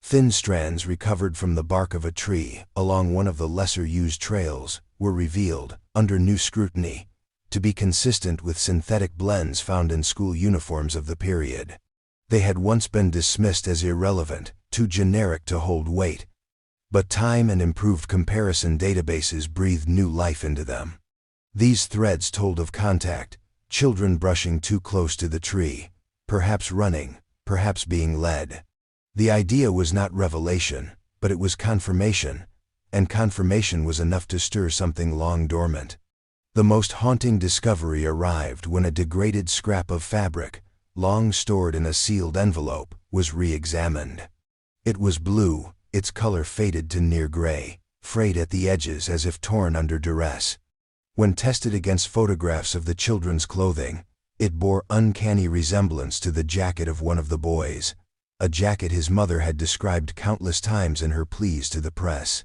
Thin strands recovered from the bark of a tree along one of the lesser-used trails were revealed, under new scrutiny, to be consistent with synthetic blends found in school uniforms of the period. They had once been dismissed as irrelevant, too generic to hold weight, but time and improved comparison databases breathed new life into them. These threads told of contact, children brushing too close to the tree, perhaps running, perhaps being led. The idea was not revelation, but it was confirmation, and confirmation was enough to stir something long dormant. The most haunting discovery arrived when a degraded scrap of fabric, long stored in a sealed envelope, was re-examined. It was blue, its color faded to near gray, frayed at the edges as if torn under duress. When tested against photographs of the children's clothing, it bore uncanny resemblance to the jacket of one of the boys, a jacket his mother had described countless times in her pleas to the press.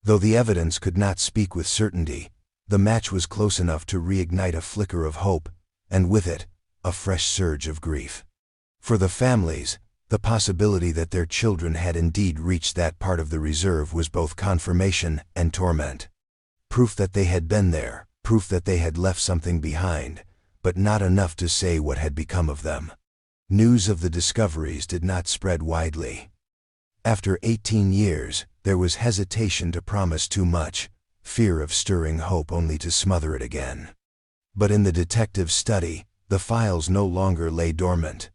Though the evidence could not speak with certainty, the match was close enough to reignite a flicker of hope, and with it, a fresh surge of grief. For the families, the possibility that their children had indeed reached that part of the reserve was both confirmation and torment. Proof that they had been there, proof that they had left something behind, but not enough to say what had become of them. News of the discoveries did not spread widely. After 18 years, there was hesitation to promise too much, fear of stirring hope only to smother it again. But in the detective's study, the files no longer lay dormant.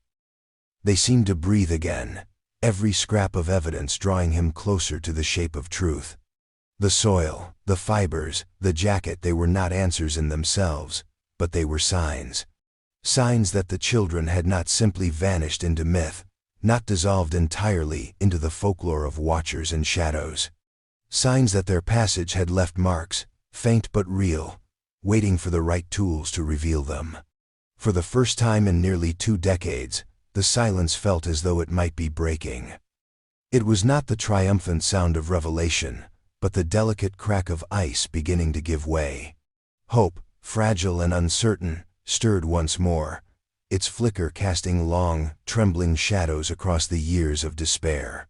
They seemed to breathe again, every scrap of evidence drawing him closer to the shape of truth. The soil, the fibers, the jacket, they were not answers in themselves, but they were signs. Signs that the children had not simply vanished into myth, not dissolved entirely into the folklore of watchers and shadows. Signs that their passage had left marks, faint but real, waiting for the right tools to reveal them. For the first time in nearly 2 decades, the silence felt as though it might be breaking. It was not the triumphant sound of revelation, but the delicate crack of ice beginning to give way. Hope, fragile and uncertain, stirred once more, its flicker casting long, trembling shadows across the years of despair.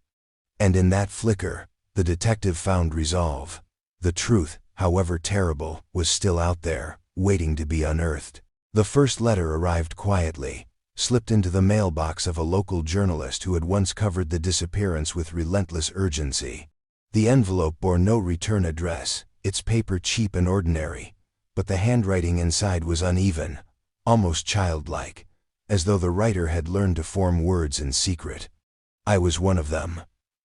And in that flicker, the detective found resolve. The truth, however terrible, was still out there, waiting to be unearthed. The first letter arrived quietly, slipped into the mailbox of a local journalist who had once covered the disappearance with relentless urgency. The envelope bore no return address, its paper cheap and ordinary, but the handwriting inside was uneven, almost childlike, as though the writer had learned to form words in secret. "I was one of them,"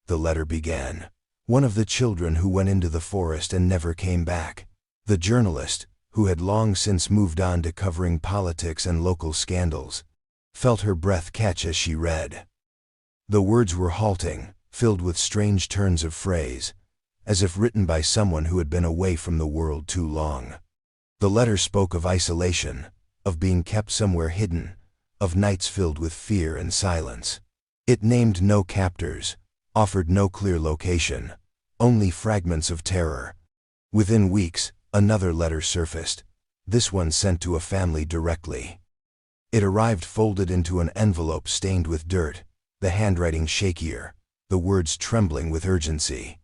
the letter began. "One of the children who went into the forest and never came back." The journalist, who had long since moved on to covering politics and local scandals, felt her breath catch as she read. The words were halting, filled with strange turns of phrase, as if written by someone who had been away from the world too long. The letter spoke of isolation, of being kept somewhere hidden, of nights filled with fear and silence. It named no captors, offered no clear location, only fragments of terror. Within weeks, another letter surfaced, this one sent to a family directly. It arrived folded into an envelope stained with dirt, the handwriting shakier, the words trembling with urgency.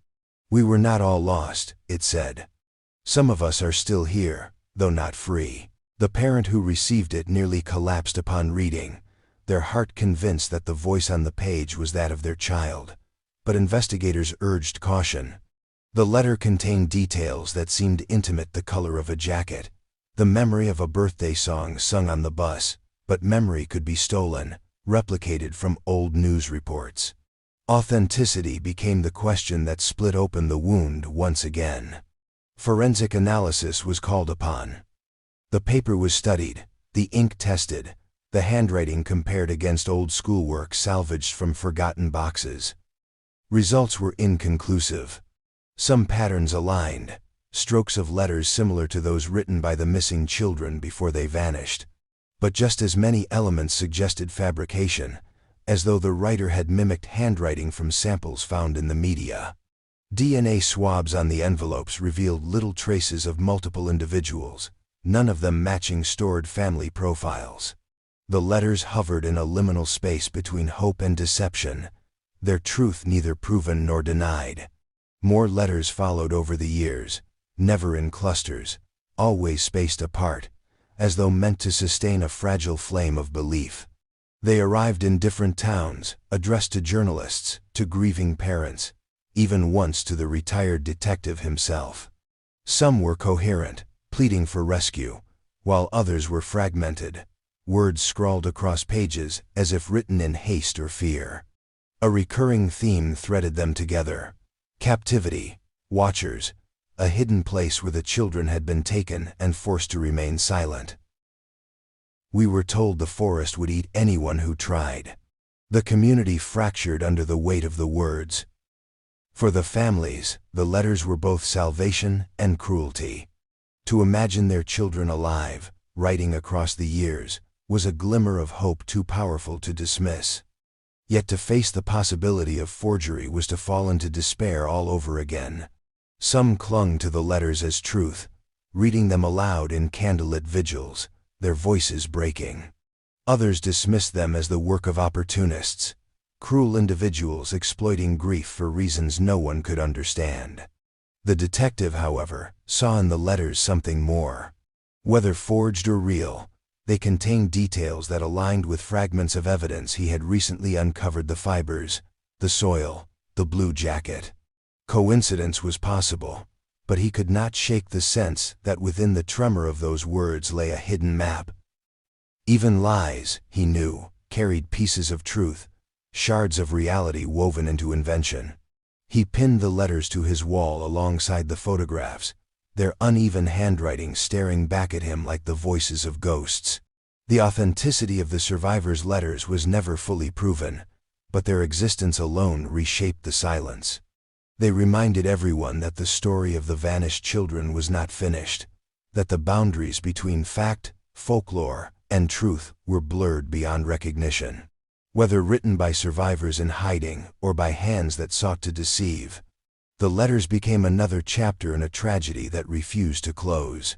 "We were not all lost," it said. "Some of us are still here, though not free." The parent who received it nearly collapsed upon reading, their heart convinced that the voice on the page was that of their child. But investigators urged caution. The letter contained details that seemed intimate: the color of a jacket, the memory of a birthday song sung on the bus, but memory could be stolen, replicated from old news reports. Authenticity became the question that split open the wound once again. Forensic analysis was called upon. The paper was studied, the ink tested, the handwriting compared against old schoolwork salvaged from forgotten boxes. Results were inconclusive. Some patterns aligned, strokes of letters similar to those written by the missing children before they vanished. But just as many elements suggested fabrication, as though the writer had mimicked handwriting from samples found in the media. DNA swabs on the envelopes revealed little traces of multiple individuals, none of them matching stored family profiles. The letters hovered in a liminal space between hope and deception, their truth neither proven nor denied. More letters followed over the years, never in clusters, always spaced apart, as though meant to sustain a fragile flame of belief. They arrived in different towns, addressed to journalists, to grieving parents, even once to the retired detective himself. Some were coherent, pleading for rescue, while others were fragmented, words scrawled across pages as if written in haste or fear. A recurring theme threaded them together: captivity, watchers, a hidden place where the children had been taken and forced to remain silent. "We were told the forest would eat anyone who tried." The community fractured under the weight of the words. For the families, the letters were both salvation and cruelty. To imagine their children alive, writing across the years, was a glimmer of hope too powerful to dismiss. Yet to face the possibility of forgery was to fall into despair all over again. Some clung to the letters as truth, reading them aloud in candlelit vigils, their voices breaking. Others dismissed them as the work of opportunists, cruel individuals exploiting grief for reasons no one could understand. The detective, however, saw in the letters something more. Whether forged or real, they contained details that aligned with fragments of evidence he had recently uncovered: the fibers, the soil, the blue jacket. Coincidence was possible, but he could not shake the sense that within the tremor of those words lay a hidden map. Even lies, he knew, carried pieces of truth, shards of reality woven into invention. He pinned the letters to his wall alongside the photographs, their uneven handwriting staring back at him like the voices of ghosts. The authenticity of the survivors' letters was never fully proven, but their existence alone reshaped the silence. They reminded everyone that the story of the vanished children was not finished, that the boundaries between fact, folklore, and truth were blurred beyond recognition. Whether written by survivors in hiding or by hands that sought to deceive, the letters became another chapter in a tragedy that refused to close.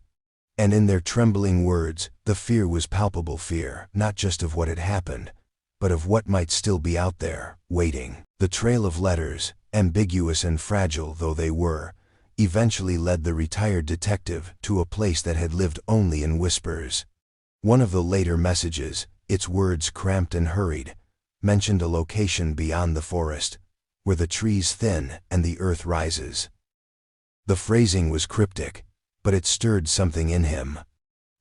And in their trembling words, the fear was palpable fear, not just of what had happened, but of what might still be out there, waiting. The trail of letters, ambiguous and fragile though they were, eventually led the retired detective to a place that had lived only in whispers. One of the later messages, its words cramped and hurried, mentioned a location beyond the forest, where the trees thin and the earth rises. The phrasing was cryptic, but it stirred something in him.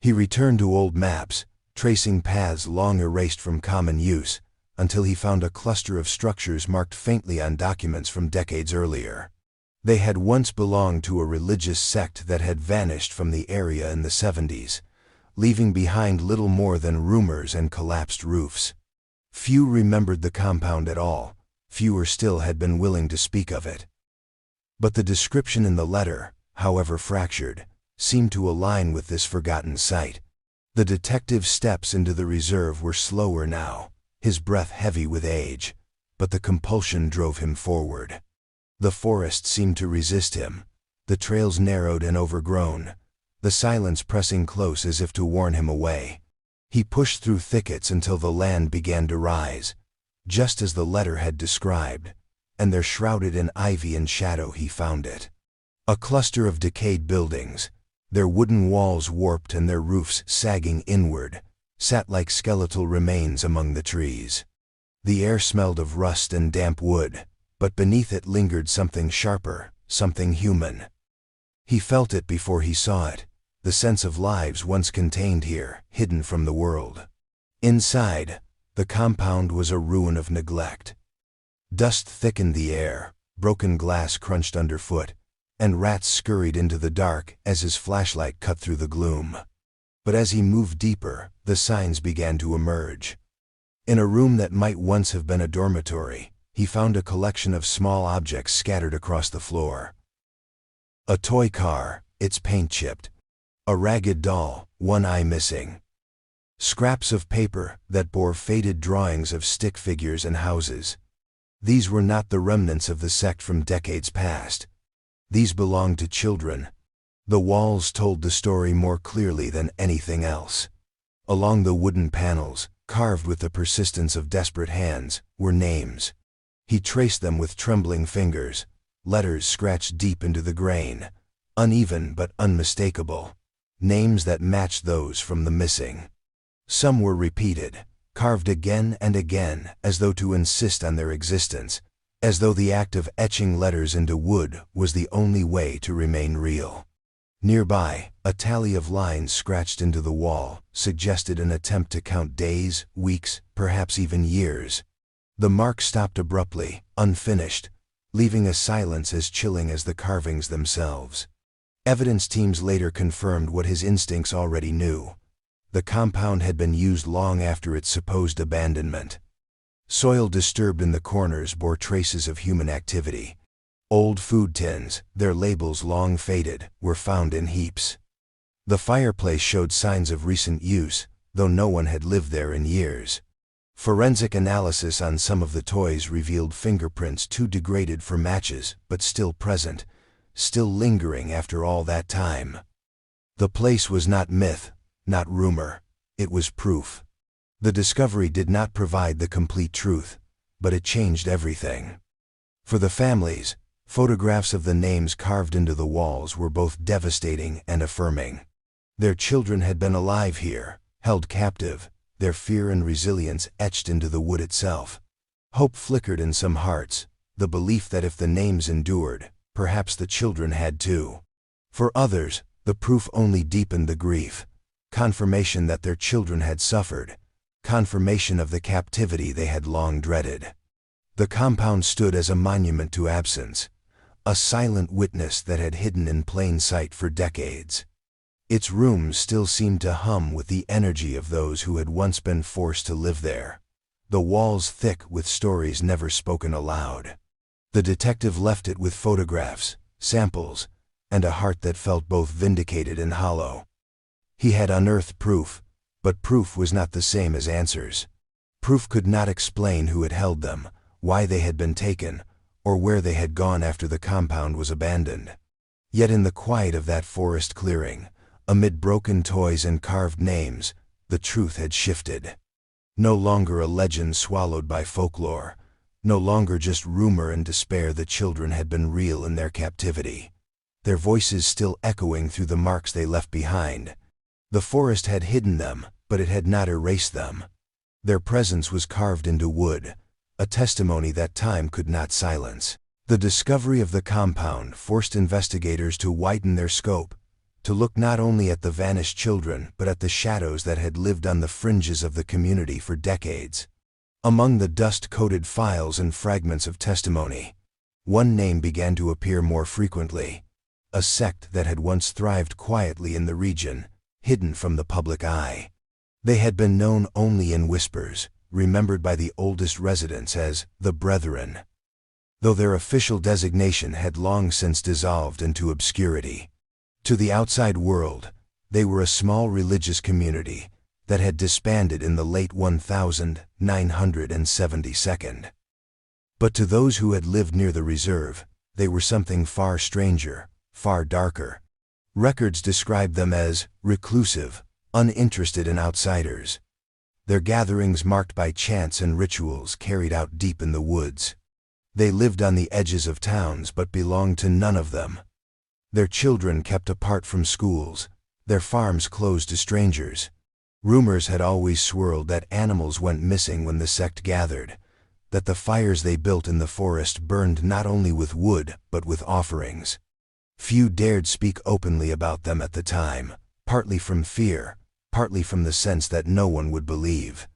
He returned to old maps, tracing paths long erased from common use, until he found a cluster of structures marked faintly on documents from decades earlier. They had once belonged to a religious sect that had vanished from the area in the 70s, leaving behind little more than rumors and collapsed roofs. Few remembered the compound at all, fewer still had been willing to speak of it. But the description in the letter, however fractured, seemed to align with this forgotten site. The detective's steps into the reserve were slower now, his breath heavy with age, but the compulsion drove him forward. The forest seemed to resist him, the trails narrowed and overgrown, the silence pressing close as if to warn him away. He pushed through thickets until the land began to rise, just as the letter had described, and there, shrouded in ivy and shadow, he found it. A cluster of decayed buildings, their wooden walls warped and their roofs sagging inward, sat like skeletal remains among the trees. The air smelled of rust and damp wood, but beneath it lingered something sharper, something human. He felt it before he saw it, the sense of lives once contained here, hidden from the world. Inside, the compound was a ruin of neglect. Dust thickened the air, broken glass crunched underfoot, and rats scurried into the dark as his flashlight cut through the gloom. But as he moved deeper, the signs began to emerge. In a room that might once have been a dormitory, he found a collection of small objects scattered across the floor. A toy car, its paint chipped. A ragged doll, one eye missing. Scraps of paper that bore faded drawings of stick figures and houses. These were not the remnants of the sect from decades past. These belonged to children. The walls told the story more clearly than anything else. Along the wooden panels, carved with the persistence of desperate hands, were names. He traced them with trembling fingers, letters scratched deep into the grain, uneven but unmistakable. Names that matched those from the missing. Some were repeated, carved again and again, as though to insist on their existence, as though the act of etching letters into wood was the only way to remain real. Nearby, a tally of lines scratched into the wall suggested an attempt to count days, weeks, perhaps even years. The mark stopped abruptly, unfinished, leaving a silence as chilling as the carvings themselves. Evidence teams later confirmed what his instincts already knew. The compound had been used long after its supposed abandonment. Soil disturbed in the corners bore traces of human activity. Old food tins, their labels long faded, were found in heaps. The fireplace showed signs of recent use, though no one had lived there in years. Forensic analysis on some of the toys revealed fingerprints too degraded for matches, but still present, still lingering after all that time. The place was not myth, not rumor, it was proof. The discovery did not provide the complete truth, but it changed everything. For the families, photographs of the names carved into the walls were both devastating and affirming. Their children had been alive here, held captive, their fear and resilience etched into the wood itself. Hope flickered in some hearts, the belief that if the names endured, perhaps the children had too. For others, the proof only deepened the grief. Confirmation that their children had suffered, confirmation of the captivity they had long dreaded. The compound stood as a monument to absence, a silent witness that had hidden in plain sight for decades. Its rooms still seemed to hum with the energy of those who had once been forced to live there, the walls thick with stories never spoken aloud. The detective left it with photographs, samples, and a heart that felt both vindicated and hollow. He had unearthed proof, but proof was not the same as answers. Proof could not explain who had held them, why they had been taken, or where they had gone after the compound was abandoned. Yet in the quiet of that forest clearing, amid broken toys and carved names, the truth had shifted. No longer a legend swallowed by folklore, no longer just rumor and despair. The children had been real in their captivity, their voices still echoing through the marks they left behind. The forest had hidden them, but it had not erased them. Their presence was carved into wood, a testimony that time could not silence. The discovery of the compound forced investigators to widen their scope, to look not only at the vanished children but at the shadows that had lived on the fringes of the community for decades. Among the dust-coated files and fragments of testimony, one name began to appear more frequently, a sect that had once thrived quietly in the region, hidden from the public eye. They had been known only in whispers, remembered by the oldest residents as the Brethren, though their official designation had long since dissolved into obscurity. To the outside world, they were a small religious community that had disbanded in the late 1972. But to those who had lived near the reserve, they were something far stranger, far darker. Records described them as reclusive, uninterested in outsiders. Their gatherings marked by chants and rituals carried out deep in the woods. They lived on the edges of towns but belonged to none of them. Their children kept apart from schools, their farms closed to strangers. Rumors had always swirled that animals went missing when the sect gathered, that the fires they built in the forest burned not only with wood but with offerings. Few dared speak openly about them at the time, partly from fear, partly from the sense that no one would believe.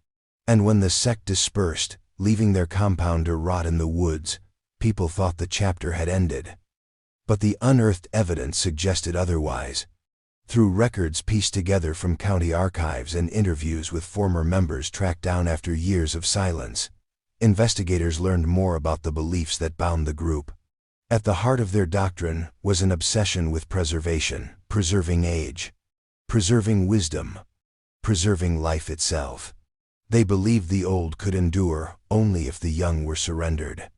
And when the sect dispersed, leaving their compound to rot in the woods, people thought the chapter had ended. But the unearthed evidence suggested otherwise. Through records pieced together from county archives and interviews with former members tracked down after years of silence, investigators learned more about the beliefs that bound the group. At the heart of their doctrine was an obsession with preservation, preserving age, preserving wisdom, preserving life itself. They believed the old could endure only if the young were surrendered.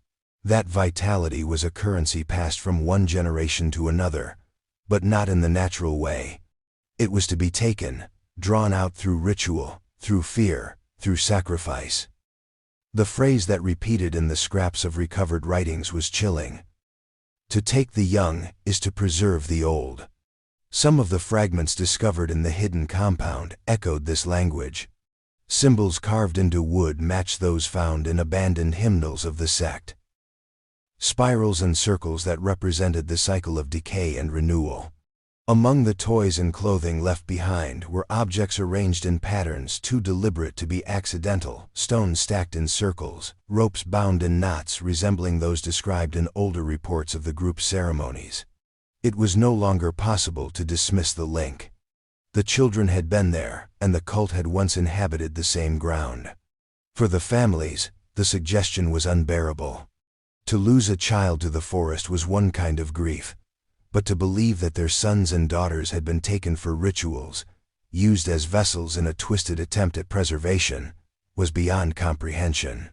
That vitality was a currency passed from one generation to another, but not in the natural way. It was to be taken, drawn out through ritual, through fear, through sacrifice. The phrase that repeated in the scraps of recovered writings was chilling. To take the young is to preserve the old. Some of the fragments discovered in the hidden compound echoed this language. Symbols carved into wood matched those found in abandoned hymnals of the sect. Spirals and circles that represented the cycle of decay and renewal. Among the toys and clothing left behind were objects arranged in patterns too deliberate to be accidental, stones stacked in circles, ropes bound in knots resembling those described in older reports of the group's ceremonies. It was no longer possible to dismiss the link. The children had been there, and the cult had once inhabited the same ground. For the families, the suggestion was unbearable. To lose a child to the forest was one kind of grief, but to believe that their sons and daughters had been taken for rituals, used as vessels in a twisted attempt at preservation, was beyond comprehension.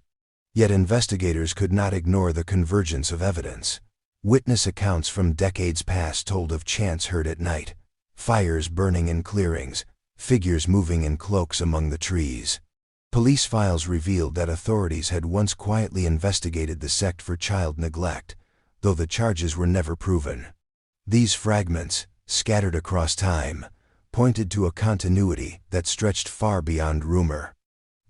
Yet investigators could not ignore the convergence of evidence. Witness accounts from decades past told of chants heard at night, fires burning in clearings, figures moving in cloaks among the trees. Police files revealed that authorities had once quietly investigated the sect for child neglect, though the charges were never proven. These fragments, scattered across time, pointed to a continuity that stretched far beyond rumor.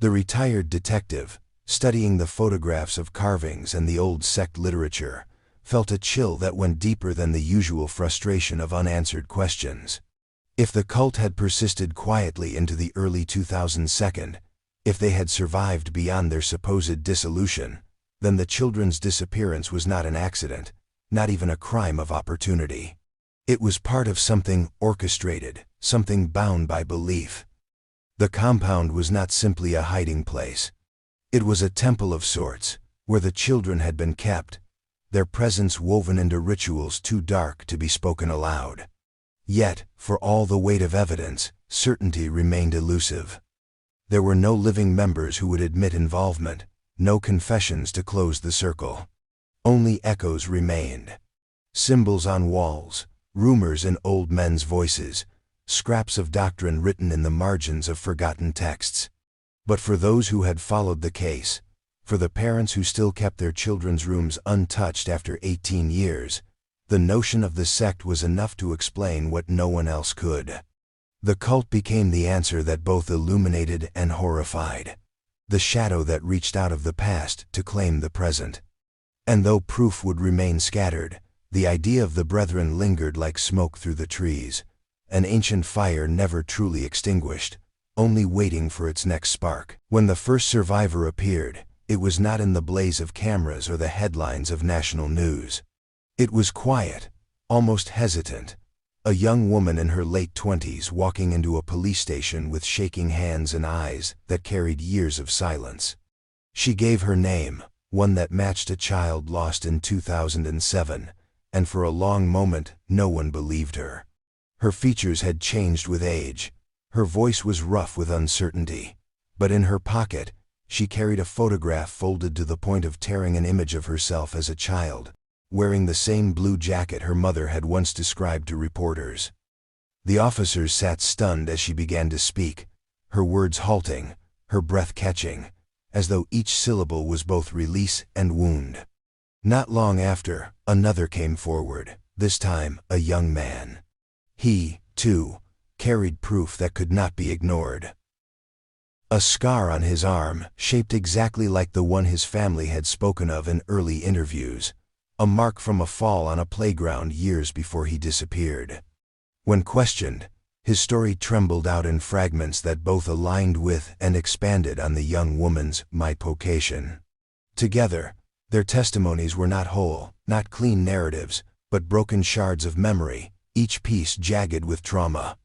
The retired detective, studying the photographs of carvings and the old sect literature, felt a chill that went deeper than the usual frustration of unanswered questions. If the cult had persisted quietly into the early 2000s, if they had survived beyond their supposed dissolution, then the children's disappearance was not an accident, not even a crime of opportunity. It was part of something orchestrated, something bound by belief. The compound was not simply a hiding place. It was a temple of sorts, where the children had been kept, their presence woven into rituals too dark to be spoken aloud. Yet, for all the weight of evidence, certainty remained elusive. There were no living members who would admit involvement, no confessions to close the circle. Only echoes remained. Symbols on walls, rumors in old men's voices, scraps of doctrine written in the margins of forgotten texts. But for those who had followed the case, for the parents who still kept their children's rooms untouched after 18 years, the notion of the sect was enough to explain what no one else could. The cult became the answer that both illuminated and horrified, the shadow that reached out of the past to claim the present. And though proof would remain scattered, the idea of the brethren lingered like smoke through the trees, an ancient fire never truly extinguished, only waiting for its next spark. When the first survivor appeared, it was not in the blaze of cameras or the headlines of national news. It was quiet, almost hesitant, a young woman in her late 20s walking into a police station with shaking hands and eyes that carried years of silence. She gave her name, one that matched a child lost in 2007, and for a long moment no one believed her. Her features had changed with age, her voice was rough with uncertainty, but in her pocket, she carried a photograph folded to the point of tearing an image of herself as a child, wearing the same blue jacket her mother had once described to reporters. The officers sat stunned as she began to speak, her words halting, her breath catching, as though each syllable was both release and wound. Not long after, another came forward, this time a young man. He, too, carried proof that could not be ignored. A scar on his arm, shaped exactly like the one his family had spoken of in early interviews, a mark from a fall on a playground years before he disappeared. When questioned, his story trembled out in fragments that both aligned with and expanded on the young woman's mypocation. Together, their testimonies were not whole, not clean narratives, but broken shards of memory, each piece jagged with trauma.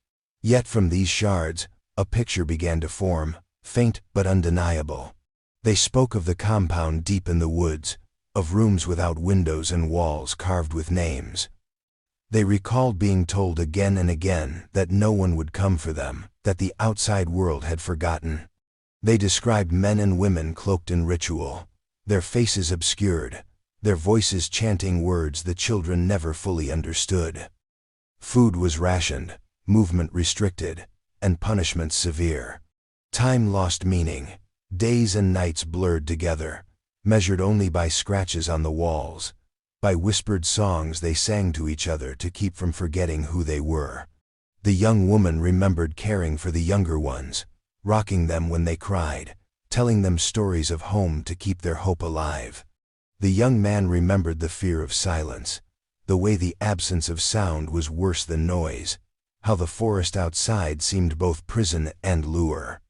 Yet from these shards, a picture began to form, faint but undeniable. They spoke of the compound deep in the woods, of rooms without windows and walls carved with names. They recalled being told again and again that no one would come for them, that the outside world had forgotten. They described men and women cloaked in ritual, their faces obscured, their voices chanting words the children never fully understood. Food was rationed, movement restricted, and punishments severe. Time lost meaning, days and nights blurred together, measured only by scratches on the walls, by whispered songs they sang to each other to keep from forgetting who they were. The young woman remembered caring for the younger ones, rocking them when they cried, telling them stories of home to keep their hope alive. The young man remembered the fear of silence, the way the absence of sound was worse than noise, how the forest outside seemed both prison and lure.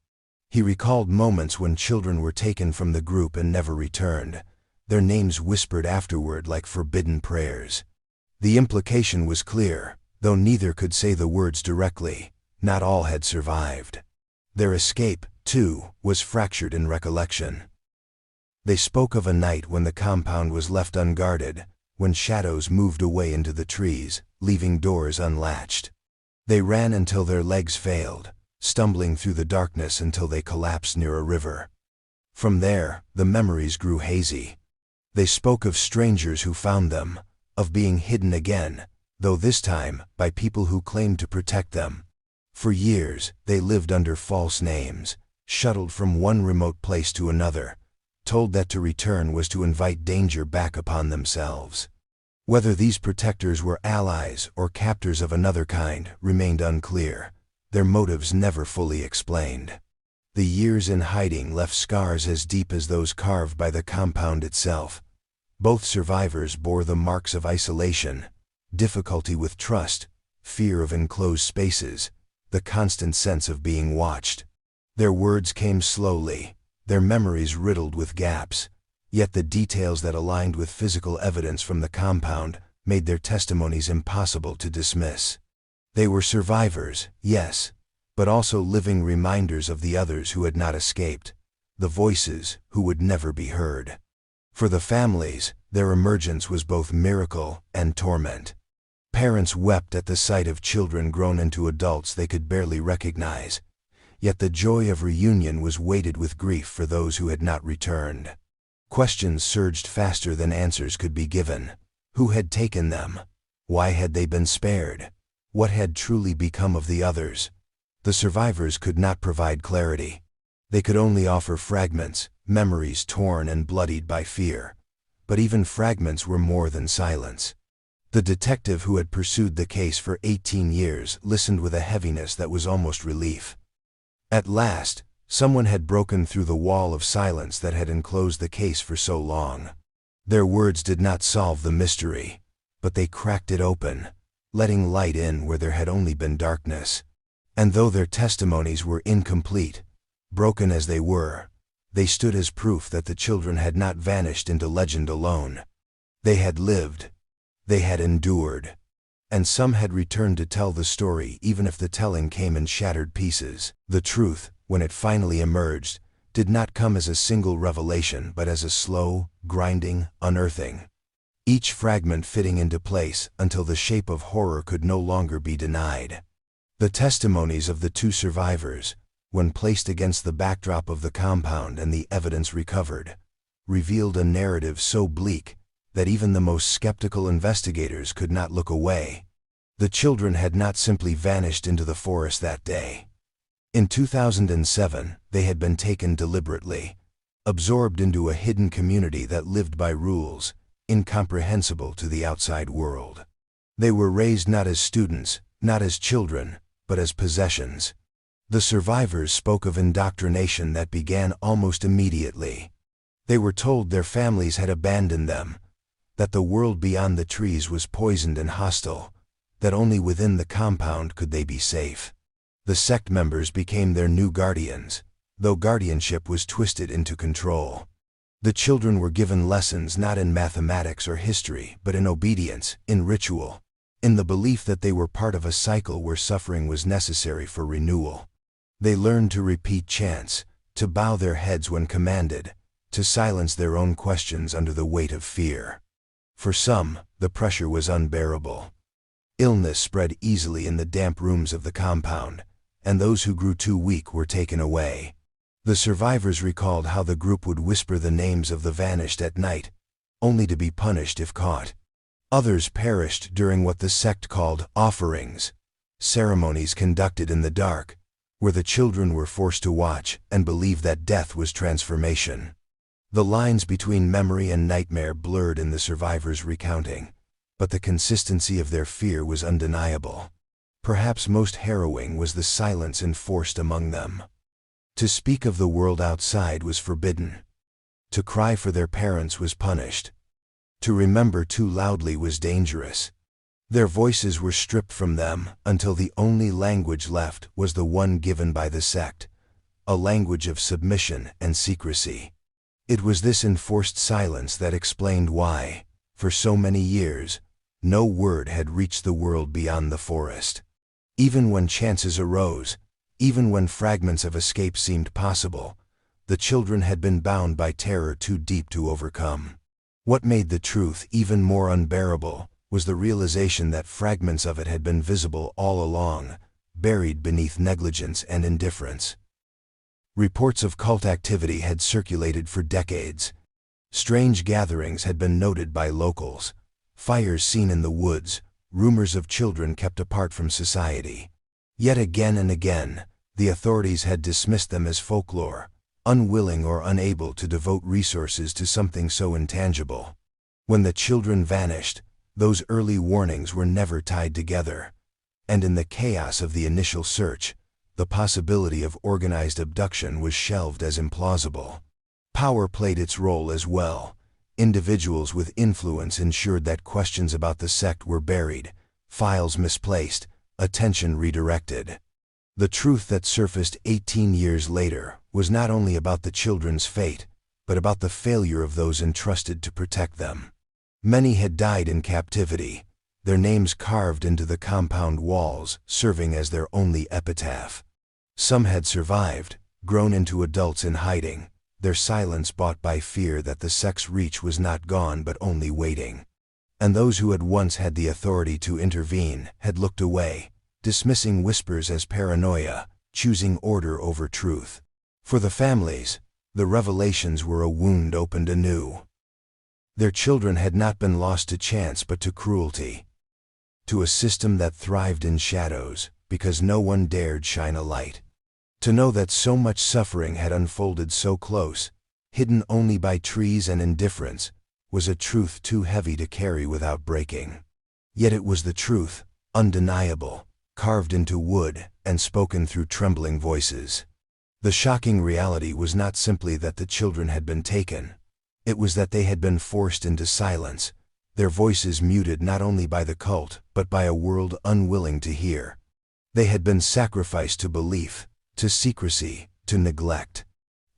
He recalled moments when children were taken from the group and never returned, their names whispered afterward like forbidden prayers. The implication was clear, though neither could say the words directly, not all had survived. Their escape, too, was fractured in recollection. They spoke of a night when the compound was left unguarded, when shadows moved away into the trees, leaving doors unlatched. They ran until their legs failed, stumbling through the darkness until they collapsed near a river. From there, the memories grew hazy. They spoke of strangers who found them, of being hidden again, though this time by people who claimed to protect them. For years, they lived under false names, shuttled from one remote place to another, told that to return was to invite danger back upon themselves. Whether these protectors were allies or captors of another kind remained unclear, their motives never fully explained. The years in hiding left scars as deep as those carved by the compound itself. Both survivors bore the marks of isolation, difficulty with trust, fear of enclosed spaces, the constant sense of being watched. Their words came slowly, their memories riddled with gaps, yet the details that aligned with physical evidence from the compound made their testimonies impossible to dismiss. They were survivors, yes, but also living reminders of the others who had not escaped, the voices who would never be heard. For the families, their emergence was both miracle and torment. Parents wept at the sight of children grown into adults they could barely recognize, yet the joy of reunion was weighted with grief for those who had not returned. Questions surged faster than answers could be given. Who had taken them? Why had they been spared? What had truly become of the others? The survivors could not provide clarity. They could only offer fragments, memories torn and bloodied by fear. But even fragments were more than silence. The detective who had pursued the case for 18 years listened with a heaviness that was almost relief. At last, someone had broken through the wall of silence that had enclosed the case for so long. Their words did not solve the mystery, but they cracked it open, letting light in where there had only been darkness. And though their testimonies were incomplete, broken as they were, they stood as proof that the children had not vanished into legend alone. They had lived, they had endured, and some had returned to tell the story even if the telling came in shattered pieces. The truth, when it finally emerged, did not come as a single revelation but as a slow, grinding unearthing. Each fragment fitting into place until the shape of horror could no longer be denied. The testimonies of the two survivors, when placed against the backdrop of the compound and the evidence recovered, revealed a narrative so bleak that even the most skeptical investigators could not look away. The children had not simply vanished into the forest that day. In 2007, they had been taken deliberately, absorbed into a hidden community that lived by rules incomprehensible to the outside world. They were raised not as students, not as children, but as possessions. The survivors spoke of indoctrination that began almost immediately. They were told their families had abandoned them, that the world beyond the trees was poisoned and hostile, that only within the compound could they be safe. The sect members became their new guardians, though guardianship was twisted into control. The children were given lessons not in mathematics or history, but in obedience, in ritual, in the belief that they were part of a cycle where suffering was necessary for renewal. They learned to repeat chants, to bow their heads when commanded, to silence their own questions under the weight of fear. For some, the pressure was unbearable. Illness spread easily in the damp rooms of the compound, and those who grew too weak were taken away. The survivors recalled how the group would whisper the names of the vanished at night, only to be punished if caught. Others perished during what the sect called offerings, ceremonies conducted in the dark, where the children were forced to watch and believe that death was transformation. The lines between memory and nightmare blurred in the survivors' recounting, but the consistency of their fear was undeniable. Perhaps most harrowing was the silence enforced among them. To speak of the world outside was forbidden. To cry for their parents was punished. To remember too loudly was dangerous. Their voices were stripped from them until the only language left was the one given by the sect, a language of submission and secrecy. It was this enforced silence that explained why, for so many years, no word had reached the world beyond the forest. Even when chances arose, even when fragments of escape seemed possible, the children had been bound by terror too deep to overcome. What made the truth even more unbearable was the realization that fragments of it had been visible all along, buried beneath negligence and indifference. Reports of cult activity had circulated for decades. Strange gatherings had been noted by locals, fires seen in the woods, rumors of children kept apart from society. Yet again and again, the authorities had dismissed them as folklore, unwilling or unable to devote resources to something so intangible. When the children vanished, those early warnings were never tied together, and in the chaos of the initial search, The possibility of organized abduction was shelved as implausible. Power played its role as well. Individuals with influence ensured that questions about the sect were buried, files misplaced, attention redirected. The truth that surfaced 18 years later was not only about the children's fate, but about the failure of those entrusted to protect them. Many had died in captivity, their names carved into the compound walls, serving as their only epitaph. Some had survived, grown into adults in hiding, their silence bought by fear that the sect's reach was not gone but only waiting. And those who had once had the authority to intervene had looked away, dismissing whispers as paranoia, choosing order over truth. For the families, the revelations were a wound opened anew. Their children had not been lost to chance but to cruelty, to a system that thrived in shadows because no one dared shine a light. To know that so much suffering had unfolded so close, hidden only by trees and indifference, was a truth too heavy to carry without breaking. Yet it was the truth, undeniable, carved into wood and spoken through trembling voices. The shocking reality was not simply that the children had been taken. It was that they had been forced into silence, their voices muted not only by the cult but by a world unwilling to hear. They had been sacrificed to belief, to secrecy, to neglect.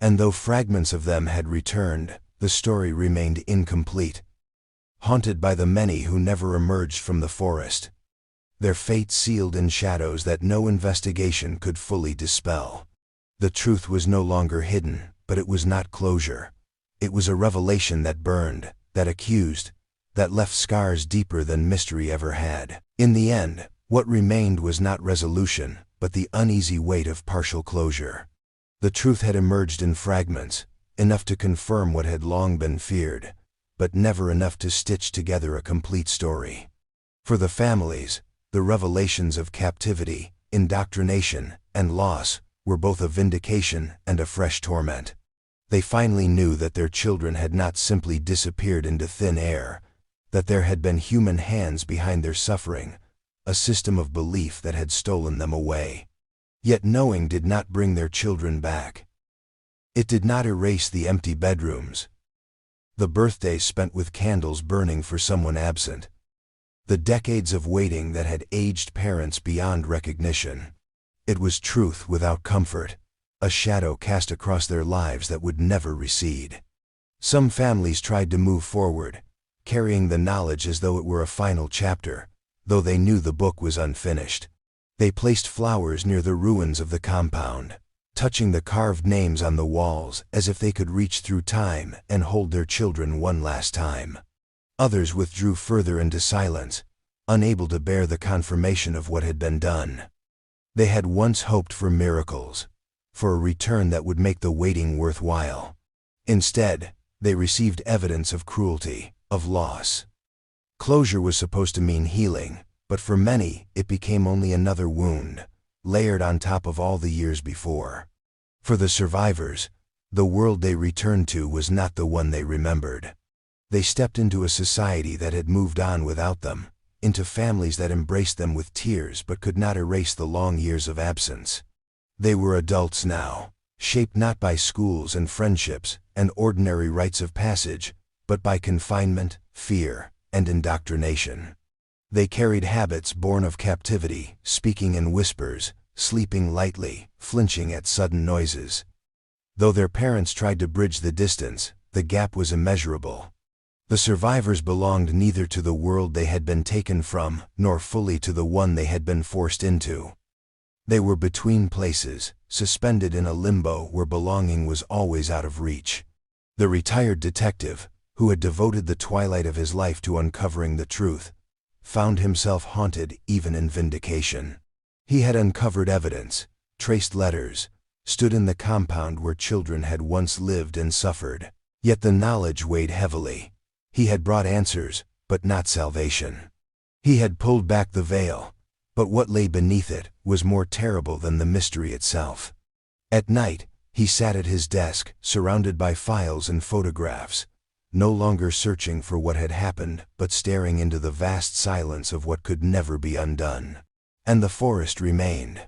And though fragments of them had returned, the story remained incomplete. Haunted by the many who never emerged from the forest, their fate sealed in shadows that no investigation could fully dispel. The truth was no longer hidden, but it was not closure. It was a revelation that burned, that accused, that left scars deeper than mystery ever had. In the end, what remained was not resolution, but the uneasy weight of partial closure. The truth had emerged in fragments, enough to confirm what had long been feared, but never enough to stitch together a complete story. For the families, the revelations of captivity, indoctrination, and loss were both a vindication and a fresh torment. They finally knew that their children had not simply disappeared into thin air, that there had been human hands behind their suffering, a system of belief that had stolen them away. Yet knowing did not bring their children back. It did not erase the empty bedrooms, the birthdays spent with candles burning for someone absent, the decades of waiting that had aged parents beyond recognition. It was truth without comfort, a shadow cast across their lives that would never recede. Some families tried to move forward, carrying the knowledge as though it were a final chapter, though they knew the book was unfinished. They placed flowers near the ruins of the compound, touching the carved names on the walls as if they could reach through time and hold their children one last time. Others withdrew further into silence, unable to bear the confirmation of what had been done. They had once hoped for miracles, for a return that would make the waiting worthwhile. Instead, they received evidence of cruelty, of loss. Closure was supposed to mean healing, but for many, it became only another wound, layered on top of all the years before. For the survivors, the world they returned to was not the one they remembered. They stepped into a society that had moved on without them, into families that embraced them with tears but could not erase the long years of absence. They were adults now, shaped not by schools and friendships and ordinary rites of passage, but by confinement, fear, and indoctrination. They carried habits born of captivity, speaking in whispers, sleeping lightly, flinching at sudden noises. Though their parents tried to bridge the distance, the gap was immeasurable. The survivors belonged neither to the world they had been taken from, nor fully to the one they had been forced into. They were between places, suspended in a limbo where belonging was always out of reach. The retired detective, who had devoted the twilight of his life to uncovering the truth, found himself haunted even in vindication. He had uncovered evidence, traced letters, stood in the compound where children had once lived and suffered. Yet the knowledge weighed heavily. He had brought answers, but not salvation. He had pulled back the veil, but what lay beneath it was more terrible than the mystery itself. At night, he sat at his desk, surrounded by files and photographs, no longer searching for what had happened, but staring into the vast silence of what could never be undone. And the forest remained.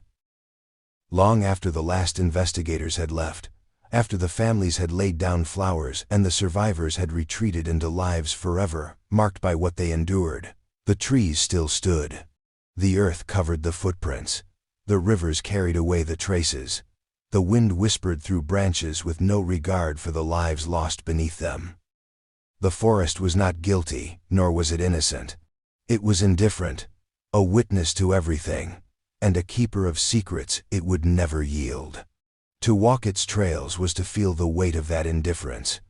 Long after the last investigators had left, after the families had laid down flowers and the survivors had retreated into lives forever marked by what they endured, the trees still stood. The earth covered the footprints. The rivers carried away the traces. The wind whispered through branches with no regard for the lives lost beneath them. The forest was not guilty, nor was it innocent. It was indifferent, a witness to everything, and a keeper of secrets it would never yield. To walk its trails was to feel the weight of that indifference.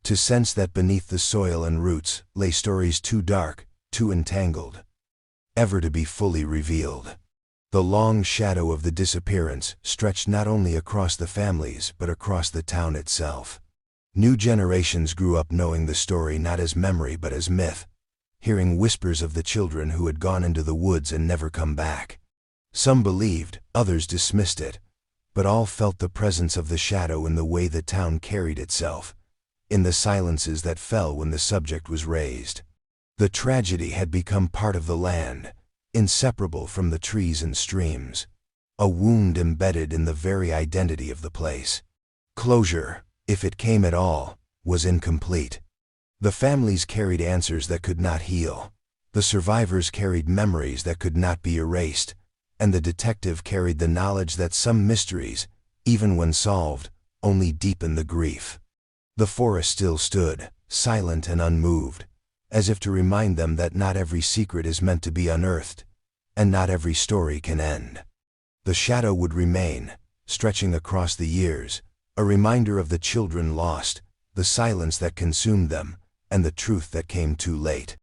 To sense that beneath the soil and roots lay stories too dark, too entangled, ever to be fully revealed. The long shadow of the disappearance stretched not only across the families but across the town itself. New generations grew up knowing the story not as memory but as myth, hearing whispers of the children who had gone into the woods and never come back. Some believed, others dismissed it, but all felt the presence of the shadow in the way the town carried itself, in the silences that fell when the subject was raised. The tragedy had become part of the land, inseparable from the trees and streams, a wound embedded in the very identity of the place. Closure, if it came at all, was incomplete. The families carried answers that could not heal. The survivors carried memories that could not be erased, and the detective carried the knowledge that some mysteries, even when solved, only deepen the grief. The forest still stood, silent and unmoved, as if to remind them that not every secret is meant to be unearthed, and not every story can end. The shadow would remain, stretching across the years, a reminder of the children lost, the silence that consumed them, and the truth that came too late.